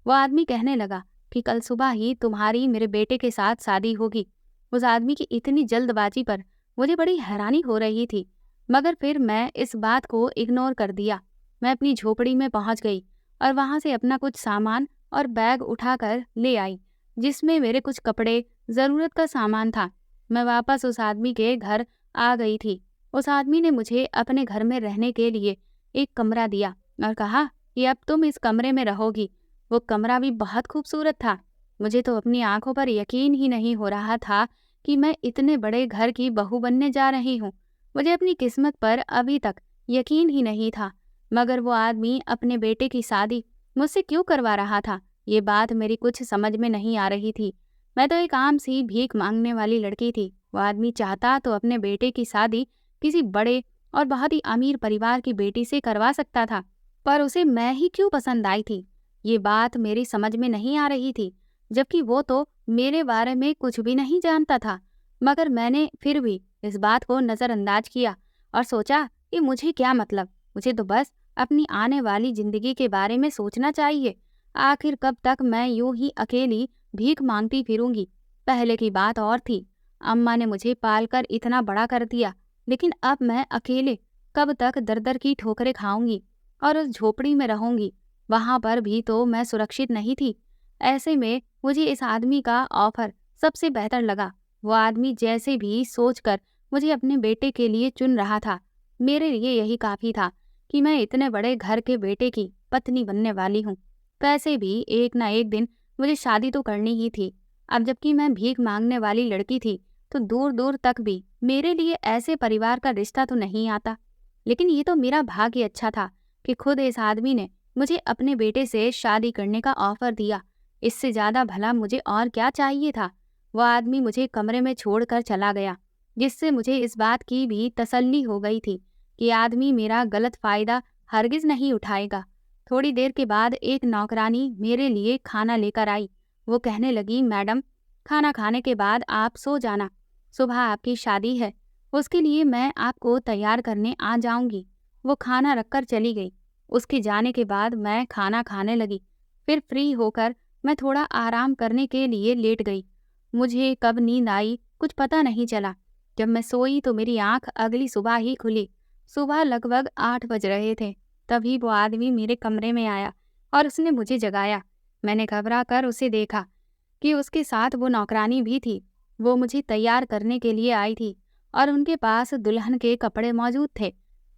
वो आदमी कहने लगा कि कल सुबह ही तुम्हारी मेरे बेटे के साथ शादी होगी। उस आदमी की इतनी जल्दबाजी पर मुझे बड़ी हैरानी हो रही थी, मगर फिर मैं इस बात को इग्नोर कर दिया। मैं अपनी झोपड़ी में पहुंच गई और वहां से अपना कुछ सामान और बैग उठाकर ले आई, जिसमें मेरे कुछ कपड़े, ज़रूरत का सामान था। मैं वापस उस आदमी के घर आ गई थी। उस आदमी ने मुझे अपने घर में रहने के लिए एक कमरा दिया और कहा कि अब तुम इस कमरे में रहोगी। वो कमरा भी बहुत खूबसूरत था। मुझे तो अपनी आंखों पर यकीन ही नहीं हो रहा था कि मैं इतने बड़े घर की बहू बनने जा रही हूँ। मुझे अपनी किस्मत पर अभी तक यकीन ही नहीं था, मगर वो आदमी अपने बेटे की शादी मुझसे क्यों करवा रहा था, ये बात मेरी कुछ समझ में नहीं आ रही थी। मैं तो एक आम सी भीख मांगने वाली लड़की थी। वो आदमी चाहता तो अपने बेटे की शादी किसी बड़े और बहुत ही अमीर परिवार की बेटी से करवा सकता था, पर उसे मैं ही क्यों पसंद आई थी, ये बात मेरी समझ में नहीं आ रही थी। जबकि वो तो मेरे बारे में कुछ भी नहीं जानता था, मगर मैंने फिर भी इस बात को नज़रअंदाज किया और सोचा कि मुझे क्या मतलब, मुझे तो बस अपनी आने वाली जिंदगी के बारे में सोचना चाहिए। आखिर कब तक मैं यूं ही अकेली भीख मांगती फिरूंगी। पहले की बात और थी, अम्मा ने मुझे पालकर इतना बड़ा कर दिया, लेकिन अब मैं अकेले कब तक दर दर की ठोकरें खाऊंगी और उस झोपड़ी में रहूंगी। वहां पर भी तो मैं सुरक्षित नहीं थी। ऐसे में मुझे इस आदमी का ऑफर सबसे बेहतर लगा। वो आदमी जैसे भी सोचकर मुझे अपने बेटे के लिए चुन रहा था, मेरे लिए यही काफ़ी था कि मैं इतने बड़े घर के बेटे की पत्नी बनने वाली हूँ। वैसे भी एक ना एक दिन मुझे शादी तो करनी ही थी। अब जबकि मैं भीख मांगने वाली लड़की थी, तो दूर दूर तक भी मेरे लिए ऐसे परिवार का रिश्ता तो नहीं आता। लेकिन ये तो मेरा भाग्य अच्छा था कि खुद इस आदमी ने मुझे अपने बेटे से शादी करने का ऑफर दिया। इससे ज़्यादा भला मुझे और क्या चाहिए था। वह आदमी मुझे कमरे में छोड़कर चला गया, जिससे मुझे इस बात की भी तसल्ली हो गई थी कि आदमी मेरा गलत फ़ायदा हरगिज़ नहीं उठाएगा। थोड़ी देर के बाद एक नौकरानी मेरे लिए खाना लेकर आई। वो कहने लगी, मैडम, खाना खाने के बाद आप सो जाना, सुबह आपकी शादी है, उसके लिए मैं आपको तैयार करने आ जाऊंगी। वो खाना रखकर चली गई। उसके जाने के बाद मैं खाना खाने लगी। फिर फ्री होकर मैं थोड़ा आराम करने के लिए लेट गई। मुझे कब नींद आई कुछ पता नहीं चला। जब मैं सोई तो मेरी आंख अगली सुबह ही खुली। सुबह लगभग 8 बज रहे थे। तभी वो आदमी मेरे कमरे में आया और उसने मुझे जगाया। मैंने घबरा कर उसे देखा कि उसके साथ वो नौकरानी भी थी। वो मुझे तैयार करने के लिए आई थी और उनके पास दुल्हन के कपड़े मौजूद थे।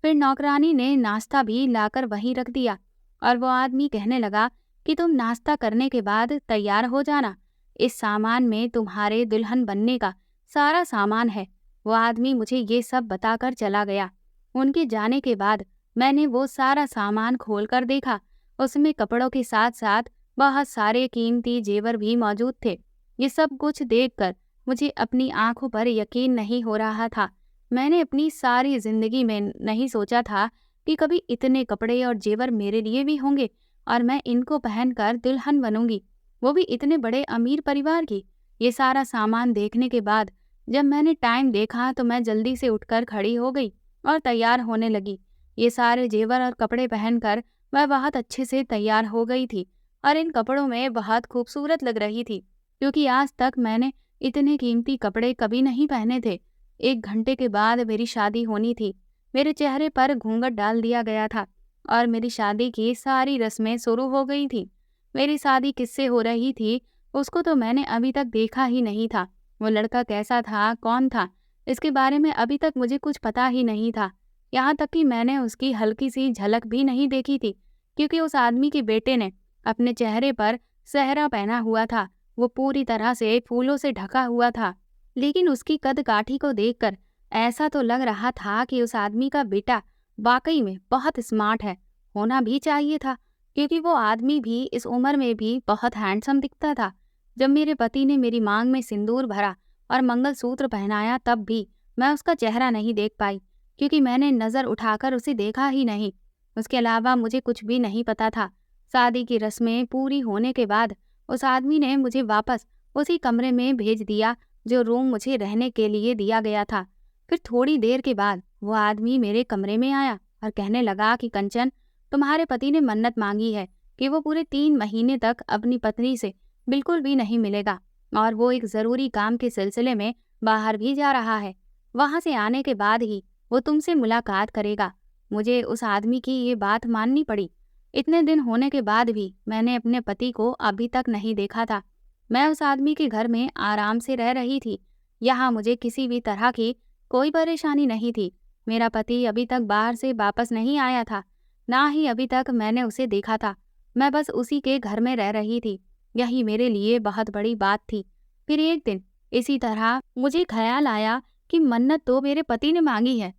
फिर नौकरानी ने नाश्ता भी लाकर वहीं रख दिया और वो आदमी कहने लगा कि तुम नाश्ता करने के बाद तैयार हो जाना। इस सामान में तुम्हारे दुल्हन बनने का सारा सामान है। वो आदमी मुझे ये सब बताकर चला गया। उनके जाने के बाद मैंने वो सारा सामान खोल कर देखा। उसमें कपड़ों के साथ साथ बहुत सारे कीमती जेवर भी मौजूद थे। ये सब कुछ देखकर मुझे अपनी आंखों पर यकीन नहीं हो रहा था। मैंने अपनी सारी जिंदगी में नहीं सोचा था कि कभी इतने कपड़े और जेवर मेरे लिए भी होंगे और मैं इनको पहनकर दुल्हन बनूंगी, वो भी इतने बड़े अमीर परिवार की। ये सारा सामान देखने के बाद जब मैंने टाइम देखा तो मैं जल्दी से उठकर खड़ी हो गई और तैयार होने लगी। ये सारे जेवर और कपड़े पहनकर मैं बहुत अच्छे से तैयार हो गई थी और इन कपड़ों में बहुत खूबसूरत लग रही थी, क्योंकि आज तक मैंने इतने कीमती कपड़े कभी नहीं पहने थे। 1 घंटे के बाद मेरी शादी होनी थी। मेरे चेहरे पर घूंघट डाल दिया गया था और मेरी शादी की सारी रस्में शुरू हो गई थी। मेरी शादी किससे हो रही थी उसको तो मैंने अभी तक देखा ही नहीं था। वो लड़का कैसा था, कौन था, इसके बारे में अभी तक मुझे कुछ पता ही नहीं था। यहाँ तक कि मैंने उसकी हल्की सी झलक भी नहीं देखी थी, क्योंकि उस आदमी के बेटे ने अपने चेहरे पर सेहरा पहना हुआ था। वो पूरी तरह से फूलों से ढका हुआ था, लेकिन उसकी कद-काठी को देखकर ऐसा तो लग रहा था कि उस आदमी का बेटा वाकई में बहुत स्मार्ट है। होना भी चाहिए था, क्योंकि वो आदमी भी इस उम्र में भी बहुत हैंडसम दिखता था। जब मेरे पति ने मेरी मांग में सिंदूर भरा और मंगलसूत्र पहनाया तब भी मैं उसका चेहरा नहीं देख पाई, क्योंकि मैंने नज़र उठाकर उसे देखा ही नहीं। उसके अलावा मुझे कुछ भी नहीं पता था। शादी की रस्में पूरी होने के बाद उस आदमी ने मुझे वापस उसी कमरे में भेज दिया जो रूम मुझे रहने के लिए दिया गया था। फिर थोड़ी देर के बाद वो आदमी मेरे कमरे में आया और कहने लगा कि कंचन, तुम्हारे पति ने मन्नत मांगी है कि वो पूरे 3 महीने तक अपनी पत्नी से बिल्कुल भी नहीं मिलेगा और वो एक ज़रूरी काम के सिलसिले में बाहर भी जा रहा है। वहाँ से आने के बाद ही वो तुमसे मुलाकात करेगा। मुझे उस आदमी की ये बात माननी पड़ी। इतने दिन होने के बाद भी मैंने अपने पति को अभी तक नहीं देखा था। मैं उस आदमी के घर में आराम से रह रही थी। यहाँ मुझे किसी भी तरह की कोई परेशानी नहीं थी। मेरा पति अभी तक बाहर से वापस नहीं आया था, ना ही अभी तक मैंने उसे देखा था। मैं बस उसी के घर में रह रही थी। यही मेरे लिए बहुत बड़ी बात थी। फिर एक दिन इसी तरह मुझे ख्याल आया कि मन्नत तो मेरे पति ने मांगी है।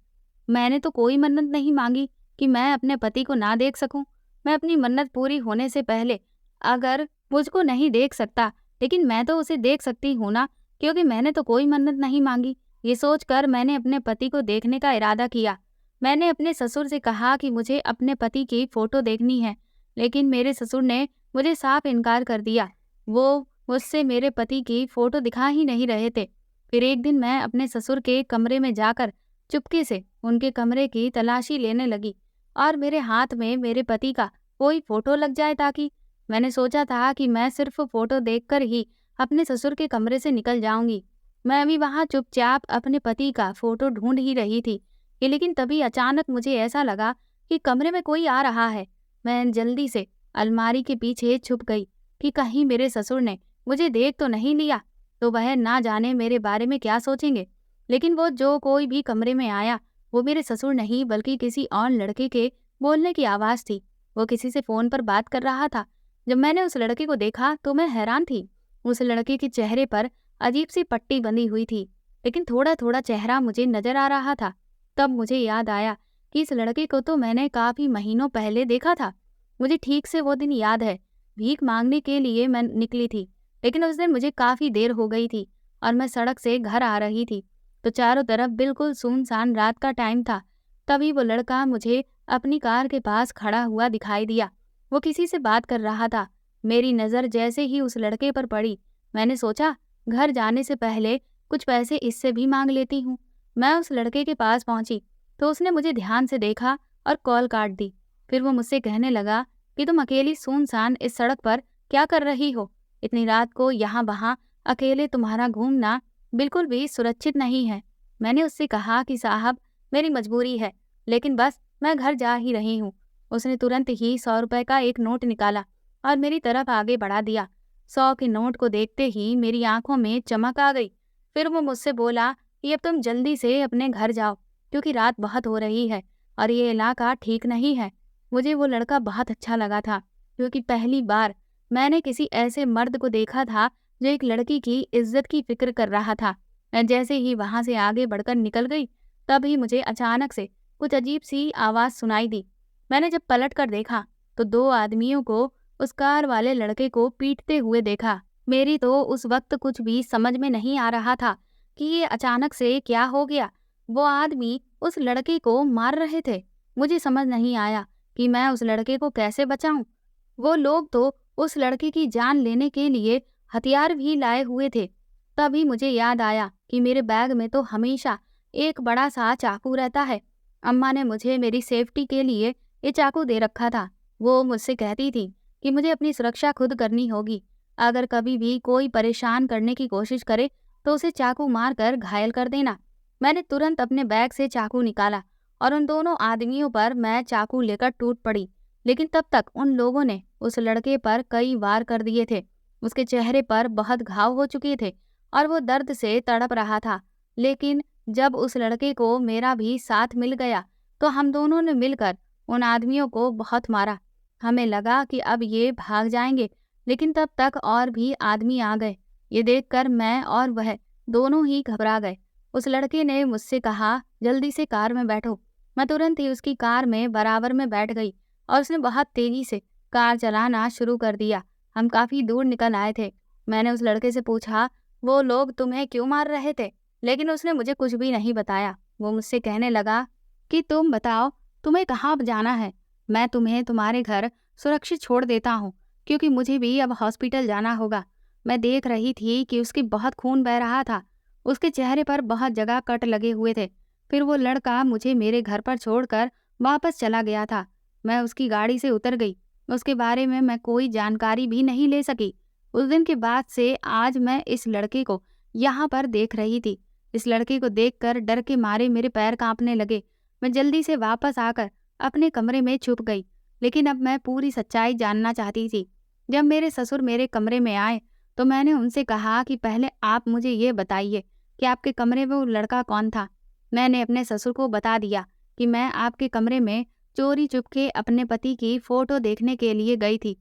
मैंने तो कोई मन्नत नहीं मांगी कि मैं अपने पति को ना देख सकूं। मैं अपनी मन्नत पूरी होने से पहले अगर मुझको नहीं देख सकता, लेकिन मैं तो उसे देख सकती हूँ ना, क्योंकि मैंने तो कोई मन्नत नहीं मांगी। ये सोचकर मैंने अपने पति को देखने का इरादा किया। मैंने अपने ससुर से कहा कि मुझे अपने पति की फोटो देखनी है, लेकिन मेरे ससुर ने मुझे साफ इनकार कर दिया। वो मुझसे मेरे पति की फोटो दिखा ही नहीं रहे थे। फिर एक दिन मैं अपने ससुर के कमरे में जाकर चुपके से उनके कमरे की तलाशी लेने लगी और मेरे हाथ में मेरे पति का कोई फोटो लग जाए, ताकि मैंने सोचा था कि मैं सिर्फ फोटो देखकर ही अपने ससुर के कमरे से निकल जाऊंगी। मैं अभी वहां चुपचाप अपने पति का फोटो ढूंढ ही रही थी कि लेकिन तभी अचानक मुझे ऐसा लगा कि कमरे में कोई आ रहा है। मैं जल्दी से अलमारी के पीछे छुप गई कि कहीं मेरे ससुर ने मुझे देख तो नहीं लिया, तो वह ना जाने मेरे बारे में क्या सोचेंगे। लेकिन वो जो कोई भी कमरे में आया वो मेरे ससुर नहीं बल्कि किसी और लड़के के बोलने की आवाज़ थी। वो किसी से फ़ोन पर बात कर रहा था। जब मैंने उस लड़के को देखा तो मैं हैरान थी। उस लड़के के चेहरे पर अजीब सी पट्टी बंधी हुई थी, लेकिन थोड़ा थोड़ा चेहरा मुझे नजर आ रहा था। तब मुझे याद आया कि इस लड़के को तो मैंने काफ़ी महीनों पहले देखा था। मुझे ठीक से वो दिन याद है। भीख मांगने के लिए मैं निकली थी, लेकिन उस दिन मुझे काफ़ी देर हो गई थी और मैं सड़क से घर आ रही थी, तो चारों तरफ बिल्कुल सुनसान रात का टाइम था। तभी वो लड़का मुझे अपनी कार के पास खड़ा हुआ दिखाई दिया। वो किसी से बात कर रहा था। मेरी नज़र जैसे ही उस लड़के पर पड़ी, मैंने सोचा घर जाने से पहले कुछ पैसे इससे भी मांग लेती हूँ। मैं उस लड़के के पास पहुंची तो उसने मुझे ध्यान से देखा और कॉल काट दी। फिर वो मुझसे कहने लगा कि तुम अकेली सुनसान इस सड़क पर क्या कर रही हो? इतनी रात को यहाँ वहाँ अकेले तुम्हारा घूमना बिल्कुल भी सुरक्षित नहीं है। मैंने उससे कहा कि साहब, मेरी मजबूरी है, लेकिन बस मैं घर जा ही रही हूँ। उसने तुरंत ही 100 रुपए का एक नोट निकाला और मेरी तरफ आगे बढ़ा दिया। 100 के नोट को देखते ही मेरी आंखों में चमक आ गई। फिर वो मुझसे बोला कि अब तुम जल्दी से अपने घर जाओ, क्योंकि रात बहुत हो रही है और ये इलाका ठीक नहीं है। मुझे वो लड़का बहुत अच्छा लगा था, क्योंकि पहली बार मैंने किसी ऐसे मर्द को देखा था जो एक लड़की की इज्जत की फिक्र कर रहा था। मैं जैसे ही वहां से आगे बढ़कर निकल गई, तभी मुझे अचानक से कुछ अजीब सी आवाज़ सुनाई दी। मैंने जब पलट कर देखा तो 2 आदमियों को उस कार वाले लड़के को पीटते हुए देखा। मेरी तो उस वक़्त कुछ भी समझ में नहीं आ रहा था कि ये अचानक से क्या हो गया। वो आदमी उस लड़के को मार रहे थे। मुझे समझ नहीं आया कि मैं उस लड़के को कैसे बचाऊँ। वो लोग तो उस लड़के की जान लेने के लिए हथियार भी लाए हुए थे। तभी मुझे याद आया कि मेरे बैग में तो हमेशा एक बड़ा-सा चाकू रहता है। अम्मा ने मुझे मेरी सेफ्टी के लिए ये चाकू दे रखा था। वो मुझसे कहती थी कि मुझे अपनी सुरक्षा खुद करनी होगी। अगर कभी भी कोई परेशान करने की कोशिश करे तो उसे चाकू मारकर घायल कर देना। मैंने तुरंत अपने बैग से चाकू निकाला और उन दोनों आदमियों पर मैं चाकू लेकर टूट पड़ी। लेकिन तब तक उन लोगों ने उस लड़के पर कई वार कर दिए थे। उसके चेहरे पर बहुत घाव हो चुके थे और वो दर्द से तड़प रहा था। लेकिन जब उस लड़के को मेरा भी साथ मिल गया तो हम दोनों ने मिलकर उन आदमियों को बहुत मारा। हमें लगा कि अब ये भाग जाएंगे, लेकिन तब तक और भी आदमी आ गए। ये देखकर मैं और वह दोनों ही घबरा गए। उस लड़के ने मुझसे कहा, जल्दी से कार में बैठो। मैं तुरंत ही उसकी कार में बराबर में बैठ गई और उसने बहुत तेजी से कार चलाना शुरू कर दिया। हम काफी दूर निकल आए थे। मैंने उस लड़के से पूछा, वो लोग तुम्हें क्यों मार रहे थे? लेकिन उसने मुझे कुछ भी नहीं बताया। वो मुझसे कहने लगा कि तुम बताओ, तुम्हें कहाँ जाना है? मैं तुम्हें तुम्हारे घर सुरक्षित छोड़ देता हूँ, क्योंकि मुझे भी अब हॉस्पिटल जाना होगा। मैं देख रही थी कि उसकी बहुत खून बह रहा था। उसके चेहरे पर बहुत जगह कट लगे हुए थे। फिर वो लड़का मुझे मेरे घर पर छोड़कर वापस चला गया था। मैं उसकी गाड़ी से उतर गई। उसके बारे में मैं कोई जानकारी भी नहीं ले सकी। उस दिन के बाद से आज मैं इस लड़के को यहाँ पर देख रही थी। इस लड़के को देखकर डर के मारे मेरे पैर कांपने लगे। मैं जल्दी से वापस आकर अपने कमरे में छुप गई। लेकिन अब मैं पूरी सच्चाई जानना चाहती थी। जब मेरे ससुर मेरे कमरे में आए तो मैंने उनसे कहा कि पहले आप मुझे ये बताइए कि आपके कमरे में वो लड़का कौन था। मैंने अपने ससुर को बता दिया कि मैं आपके कमरे में चोरी चुपके अपने पति की फोटो देखने के लिए गई थी।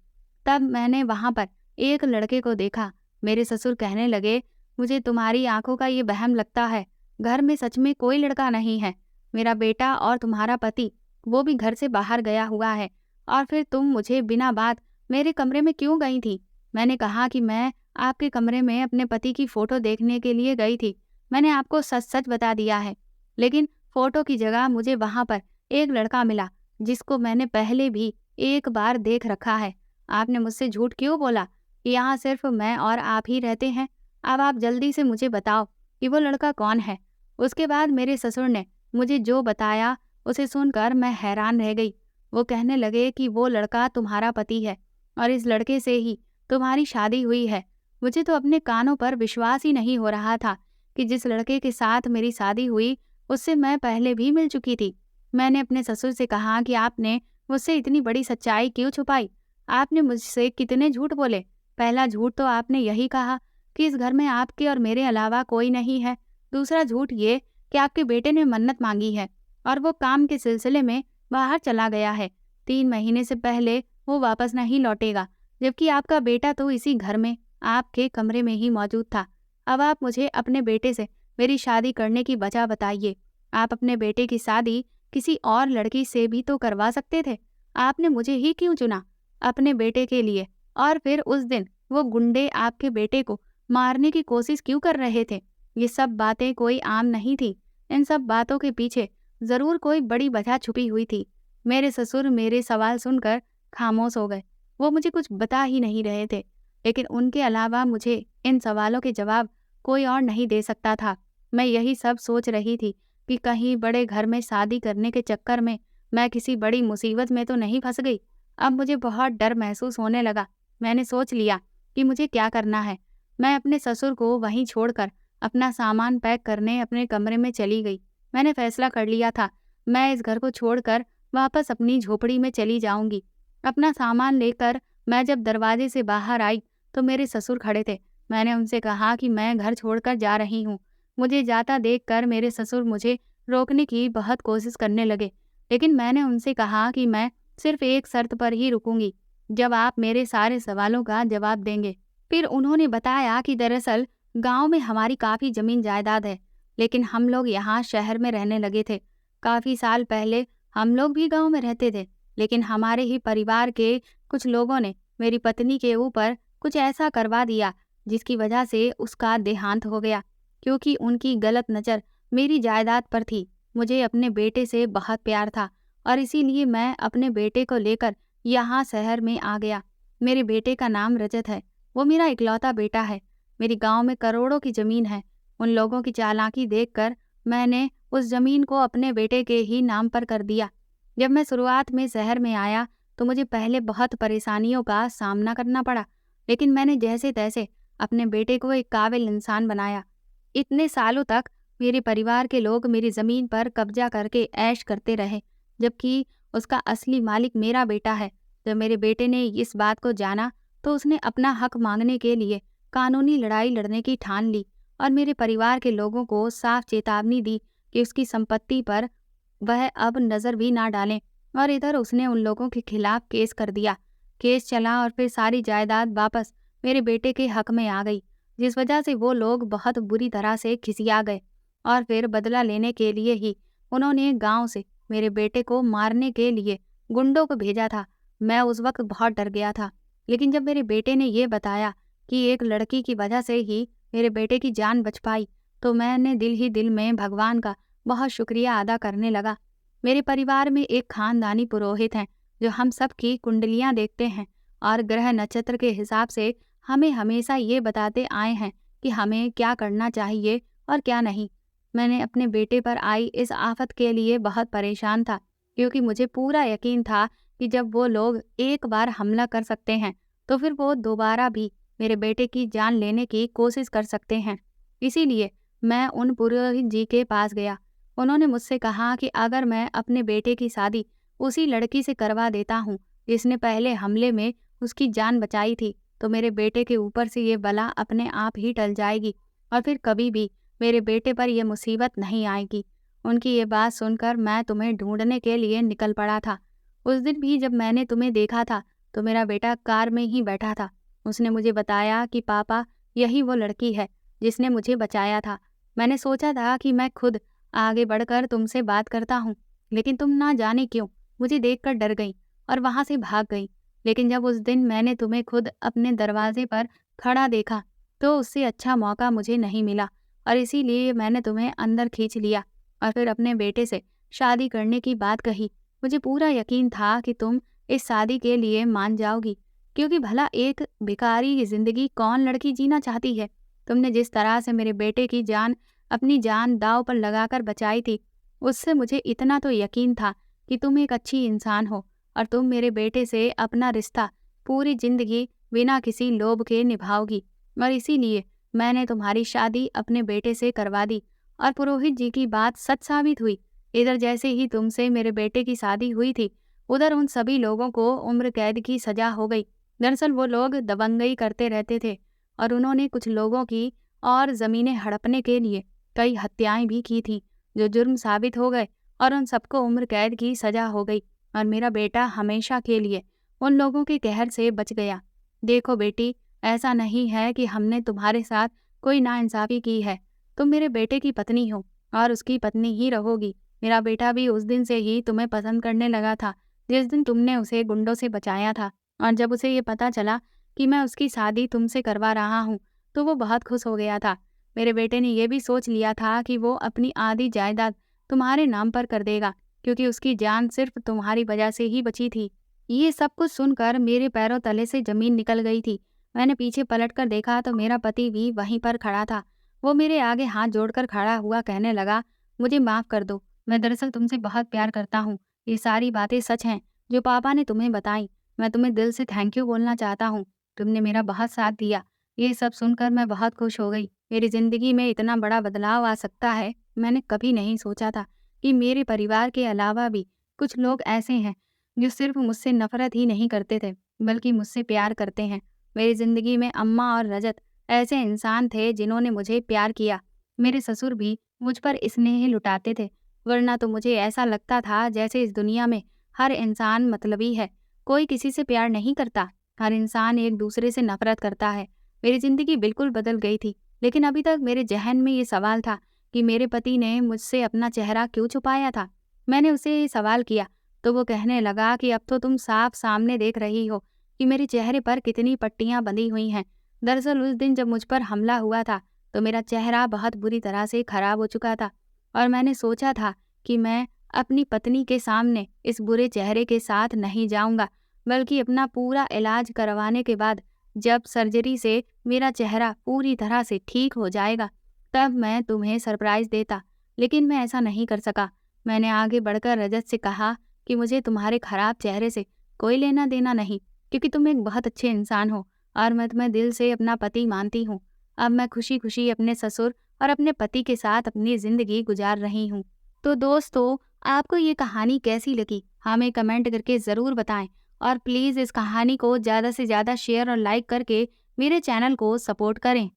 तब मैंने वहां पर एक लड़के को देखा। मेरे ससुर कहने लगे, मुझे तुम्हारी आंखों का ये वहम लगता है। घर में सच में कोई लड़का नहीं है। मेरा बेटा और तुम्हारा पति, वो भी घर से बाहर गया हुआ है। और फिर तुम मुझे बिना बात मेरे कमरे में क्यों गई थी? मैंने कहा कि मैं आपके कमरे में अपने पति की फोटो देखने के लिए गई थी। मैंने आपको सच सच बता दिया है। लेकिन फोटो की जगह मुझे वहां पर एक लड़का मिला जिसको मैंने पहले भी एक बार देख रखा है। आपने मुझसे झूठ क्यों बोला कि यहाँ सिर्फ मैं और आप ही रहते हैं? अब आप जल्दी से मुझे बताओ कि वो लड़का कौन है। उसके बाद मेरे ससुर ने मुझे जो बताया उसे सुनकर मैं हैरान रह गई। वो कहने लगे कि वो लड़का तुम्हारा पति है और इस लड़के से ही तुम्हारी शादी हुई है। मुझे तो अपने कानों पर विश्वास ही नहीं हो रहा था कि जिस लड़के के साथ मेरी शादी हुई उससे मैं पहले भी मिल चुकी थी। मैंने अपने ससुर से कहा कि आपने मुझसे इतनी बड़ी सच्चाई क्यों छुपाई? आपने मुझसे कितने झूठ बोले? पहला झूठ तो आपने यही कहा कि इस घर में आपके और मेरे अलावा कोई नहीं है। दूसरा झूठ ये कि आपके बेटे ने मन्नत मांगी है और वो काम के सिलसिले में बाहर चला गया है। 3 महीने से पहले वो वापस नहीं लौटेगा, जबकि आपका बेटा तो इसी घर में आपके कमरे में ही मौजूद था। अब आप मुझे अपने बेटे से मेरी शादी करने की वजह बताइए। आप अपने बेटे की शादी किसी और लड़की से भी तो करवा सकते थे। आपने मुझे ही क्यों चुना अपने बेटे के लिए? और फिर उस दिन वो गुंडे आपके बेटे को मारने की कोशिश क्यों कर रहे थे? ये सब बातें कोई आम नहीं थी। इन सब बातों के पीछे जरूर कोई बड़ी वजह छुपी हुई थी। मेरे ससुर मेरे सवाल सुनकर खामोश हो गए। वो मुझे कुछ बता ही नहीं रहे थे, लेकिन उनके अलावा मुझे इन सवालों के जवाब कोई और नहीं दे सकता था। मैं यही सब सोच रही थी कि कहीं बड़े घर में शादी करने के चक्कर में मैं किसी बड़ी मुसीबत में तो नहीं फंस गई। अब मुझे बहुत डर महसूस होने लगा। मैंने सोच लिया कि मुझे क्या करना है। मैं अपने ससुर को वहीं छोड़कर अपना सामान पैक करने अपने कमरे में चली गई। मैंने फैसला कर लिया था, मैं इस घर को छोड़कर वापस अपनी झोपड़ी में चली जाऊंगी। अपना सामान लेकर मैं जब दरवाजे से बाहर आई तो मेरे ससुर खड़े थे। मैंने उनसे कहा कि मैं घर छोड़कर जा रही हूँ। मुझे जाता देखकर मेरे ससुर मुझे रोकने की बहुत कोशिश करने लगे, लेकिन मैंने उनसे कहा कि मैं सिर्फ एक शर्त पर ही रुकूंगी, जब आप मेरे सारे सवालों का जवाब देंगे। फिर उन्होंने बताया कि दरअसल गांव में हमारी काफ़ी ज़मीन जायदाद है, लेकिन हम लोग यहाँ शहर में रहने लगे थे। काफ़ी साल पहले हम लोग भी गाँव में रहते थे, लेकिन हमारे ही परिवार के कुछ लोगों ने मेरी पत्नी के ऊपर कुछ ऐसा करवा दिया, जिसकी वजह से उसका देहांत हो गया। क्योंकि उनकी गलत नज़र मेरी जायदाद पर थी। मुझे अपने बेटे से बहुत प्यार था और इसीलिए मैं अपने बेटे को लेकर यहाँ शहर में आ गया। मेरे बेटे का नाम रजत है। वो मेरा इकलौता बेटा है। मेरी गांव में करोड़ों की ज़मीन है। उन लोगों की चालाकी देखकर मैंने उस ज़मीन को अपने बेटे के ही नाम पर कर दिया। जब मैं शुरुआत में शहर में आया तो मुझे पहले बहुत परेशानियों का सामना करना पड़ा, लेकिन मैंने जैसे तैसे अपने बेटे को एक काबिल इंसान बनाया। इतने सालों तक मेरे परिवार के लोग मेरी ज़मीन पर कब्जा करके ऐश करते रहे, जबकि उसका असली मालिक मेरा बेटा है। जब मेरे बेटे ने इस बात को जाना तो उसने अपना हक मांगने के लिए कानूनी लड़ाई लड़ने की ठान ली और मेरे परिवार के लोगों को साफ चेतावनी दी कि उसकी संपत्ति पर वह अब नज़र भी ना डालें। और इधर उसने उन लोगों के खिलाफ केस कर दिया। केस चला और फिर सारी जायदाद वापस मेरे बेटे के हक में आ गई, जिस वजह से वो लोग बहुत बुरी तरह से खिसिया गए और फिर बदला लेने के लिए ही उन्होंने गांव से मेरे बेटे को मारने के लिए गुंडों को भेजा था। मैं उस वक्त बहुत डर गया था, लेकिन जब मेरे बेटे ने ये बताया कि एक लड़की की वजह से ही मेरे बेटे की जान बच पाई, तो मैंने दिल ही दिल में भगवान का बहुत शुक्रिया अदा करने लगा। मेरे परिवार में एक खानदानी पुरोहित हैं जो हम सब की कुंडलियां देखते हैं और ग्रह नक्षत्र के हिसाब से हमें हमेशा ये बताते आए हैं कि हमें क्या करना चाहिए और क्या नहीं। मैंने अपने बेटे पर आई इस आफत के लिए बहुत परेशान था, क्योंकि मुझे पूरा यकीन था कि जब वो लोग एक बार हमला कर सकते हैं तो फिर वो दोबारा भी मेरे बेटे की जान लेने की कोशिश कर सकते हैं। इसीलिए मैं उन पुरोहित जी के पास गया। उन्होंने मुझसे कहा कि अगर मैं अपने बेटे की शादी उसी लड़की से करवा देता हूँ जिसने पहले हमले में उसकी जान बचाई थी, तो मेरे बेटे के ऊपर से ये बला अपने आप ही टल जाएगी और फिर कभी भी मेरे बेटे पर यह मुसीबत नहीं आएगी। उनकी ये बात सुनकर मैं तुम्हें ढूंढने के लिए निकल पड़ा था। उस दिन भी जब मैंने तुम्हें देखा था तो मेरा बेटा कार में ही बैठा था। उसने मुझे बताया कि पापा, यही वो लड़की है जिसने मुझे बचाया था। मैंने सोचा था कि मैं खुद आगे बढ़कर तुमसे बात करता हूँ, लेकिन तुम ना जाने क्यों मुझे देखकर डर गई और वहां से भाग गई। लेकिन जब उस दिन मैंने तुम्हें खुद अपने दरवाजे पर खड़ा देखा तो उससे अच्छा मौका मुझे नहीं मिला और इसीलिए मैंने तुम्हें अंदर खींच लिया और फिर अपने बेटे से शादी करने की बात कही। मुझे पूरा यकीन था कि तुम इस शादी के लिए मान जाओगी, क्योंकि भला एक भिखारी की जिंदगी कौन लड़की जीना चाहती है। तुमने जिस तरह से मेरे बेटे की जान अपनी जान दांव पर लगाकर बचाई थी, उससे मुझे इतना तो यकीन था कि तुम एक अच्छी इंसान हो और तुम मेरे बेटे से अपना रिश्ता पूरी जिंदगी बिना किसी लोभ के निभाओगी। और इसीलिए मैंने तुम्हारी शादी अपने बेटे से करवा दी और पुरोहित जी की बात सच साबित हुई। इधर जैसे ही तुमसे मेरे बेटे की शादी हुई थी, उधर उन सभी लोगों को उम्र कैद की सजा हो गई। दरअसल वो लोग दबंगई करते रहते थे और उन्होंने कुछ लोगों की और ज़मीनें हड़पने के लिए कई हत्याएं भी की थी, जो जुर्म साबित हो गए और उन सबको उम्र कैद की सजा हो गई और मेरा बेटा हमेशा के लिए उन लोगों के कहर से बच गया। देखो बेटी, ऐसा नहीं है कि हमने तुम्हारे साथ कोई नाइंसाफ़ी की है। तुम मेरे बेटे की पत्नी हो और उसकी पत्नी ही रहोगी। मेरा बेटा भी उस दिन से ही तुम्हें पसंद करने लगा था जिस दिन तुमने उसे गुंडों से बचाया था। और जब उसे ये पता चला कि मैं उसकी शादी तुमसे करवा रहा हूँ तो वो बहुत खुश हो गया था। मेरे बेटे ने यह भी सोच लिया था कि वो अपनी आधी जायदाद तुम्हारे नाम पर कर देगा, क्योंकि उसकी जान सिर्फ तुम्हारी वजह से ही बची थी। ये सब कुछ सुनकर मेरे पैरों तले से जमीन निकल गई थी। मैंने पीछे पलटकर देखा तो मेरा पति भी वहीं पर खड़ा था। वो मेरे आगे हाथ जोड़कर खड़ा हुआ कहने लगा, मुझे माफ़ कर दो, मैं दरअसल तुमसे बहुत प्यार करता हूँ। ये सारी बातें सच हैं जो पापा ने तुम्हें बताई। मैं तुम्हें दिल से थैंक यू बोलना चाहता हूँ। तुमने मेरा बहुत साथ दिया। ये सब सुनकर मैं बहुत खुश हो गई। मेरी ज़िंदगी में इतना बड़ा बदलाव आ सकता है, मैंने कभी नहीं सोचा था कि मेरे परिवार के अलावा भी कुछ लोग ऐसे हैं जो सिर्फ मुझसे नफरत ही नहीं करते थे, बल्कि मुझसे प्यार करते हैं। मेरी ज़िंदगी में अम्मा और रजत ऐसे इंसान थे जिन्होंने मुझे प्यार किया। मेरे ससुर भी मुझ पर स्नेह लुटाते थे, वरना तो मुझे ऐसा लगता था जैसे इस दुनिया में हर इंसान मतलबी है, कोई किसी से प्यार नहीं करता, हर इंसान एक दूसरे से नफरत करता है। मेरी ज़िंदगी बिल्कुल बदल गई थी, लेकिन अभी तक मेरे ज़हन में ये सवाल था कि मेरे पति ने मुझसे अपना चेहरा क्यों छुपाया था। मैंने उसे सवाल किया तो वो कहने लगा कि अब तो तुम साफ सामने देख रही हो कि मेरे चेहरे पर कितनी पट्टियां बंधी हुई हैं। दरअसल उस दिन जब मुझ पर हमला हुआ था तो मेरा चेहरा बहुत बुरी तरह से खराब हो चुका था और मैंने सोचा था कि मैं अपनी पत्नी के सामने इस बुरे चेहरे के साथ नहीं जाऊंगा, बल्कि अपना पूरा इलाज करवाने के बाद जब सर्जरी से मेरा चेहरा पूरी तरह से ठीक हो जाएगा तब मैं तुम्हें सरप्राइज देता। लेकिन मैं ऐसा नहीं कर सका। मैंने आगे बढ़कर रजत से कहा कि मुझे तुम्हारे खराब चेहरे से कोई लेना देना नहीं, क्योंकि तुम एक बहुत अच्छे इंसान हो और मैं तुम्हें दिल से अपना पति मानती हूँ। अब मैं खुशी खुशी अपने ससुर और अपने पति के साथ अपनी ज़िंदगी गुजार रही हूँ। तो दोस्तों, आपको ये कहानी कैसी लगी? हमें कमेंट करके ज़रूर बताएं और प्लीज़ इस कहानी को ज़्यादा से ज़्यादा शेयर और लाइक करके मेरे चैनल को सपोर्ट करें।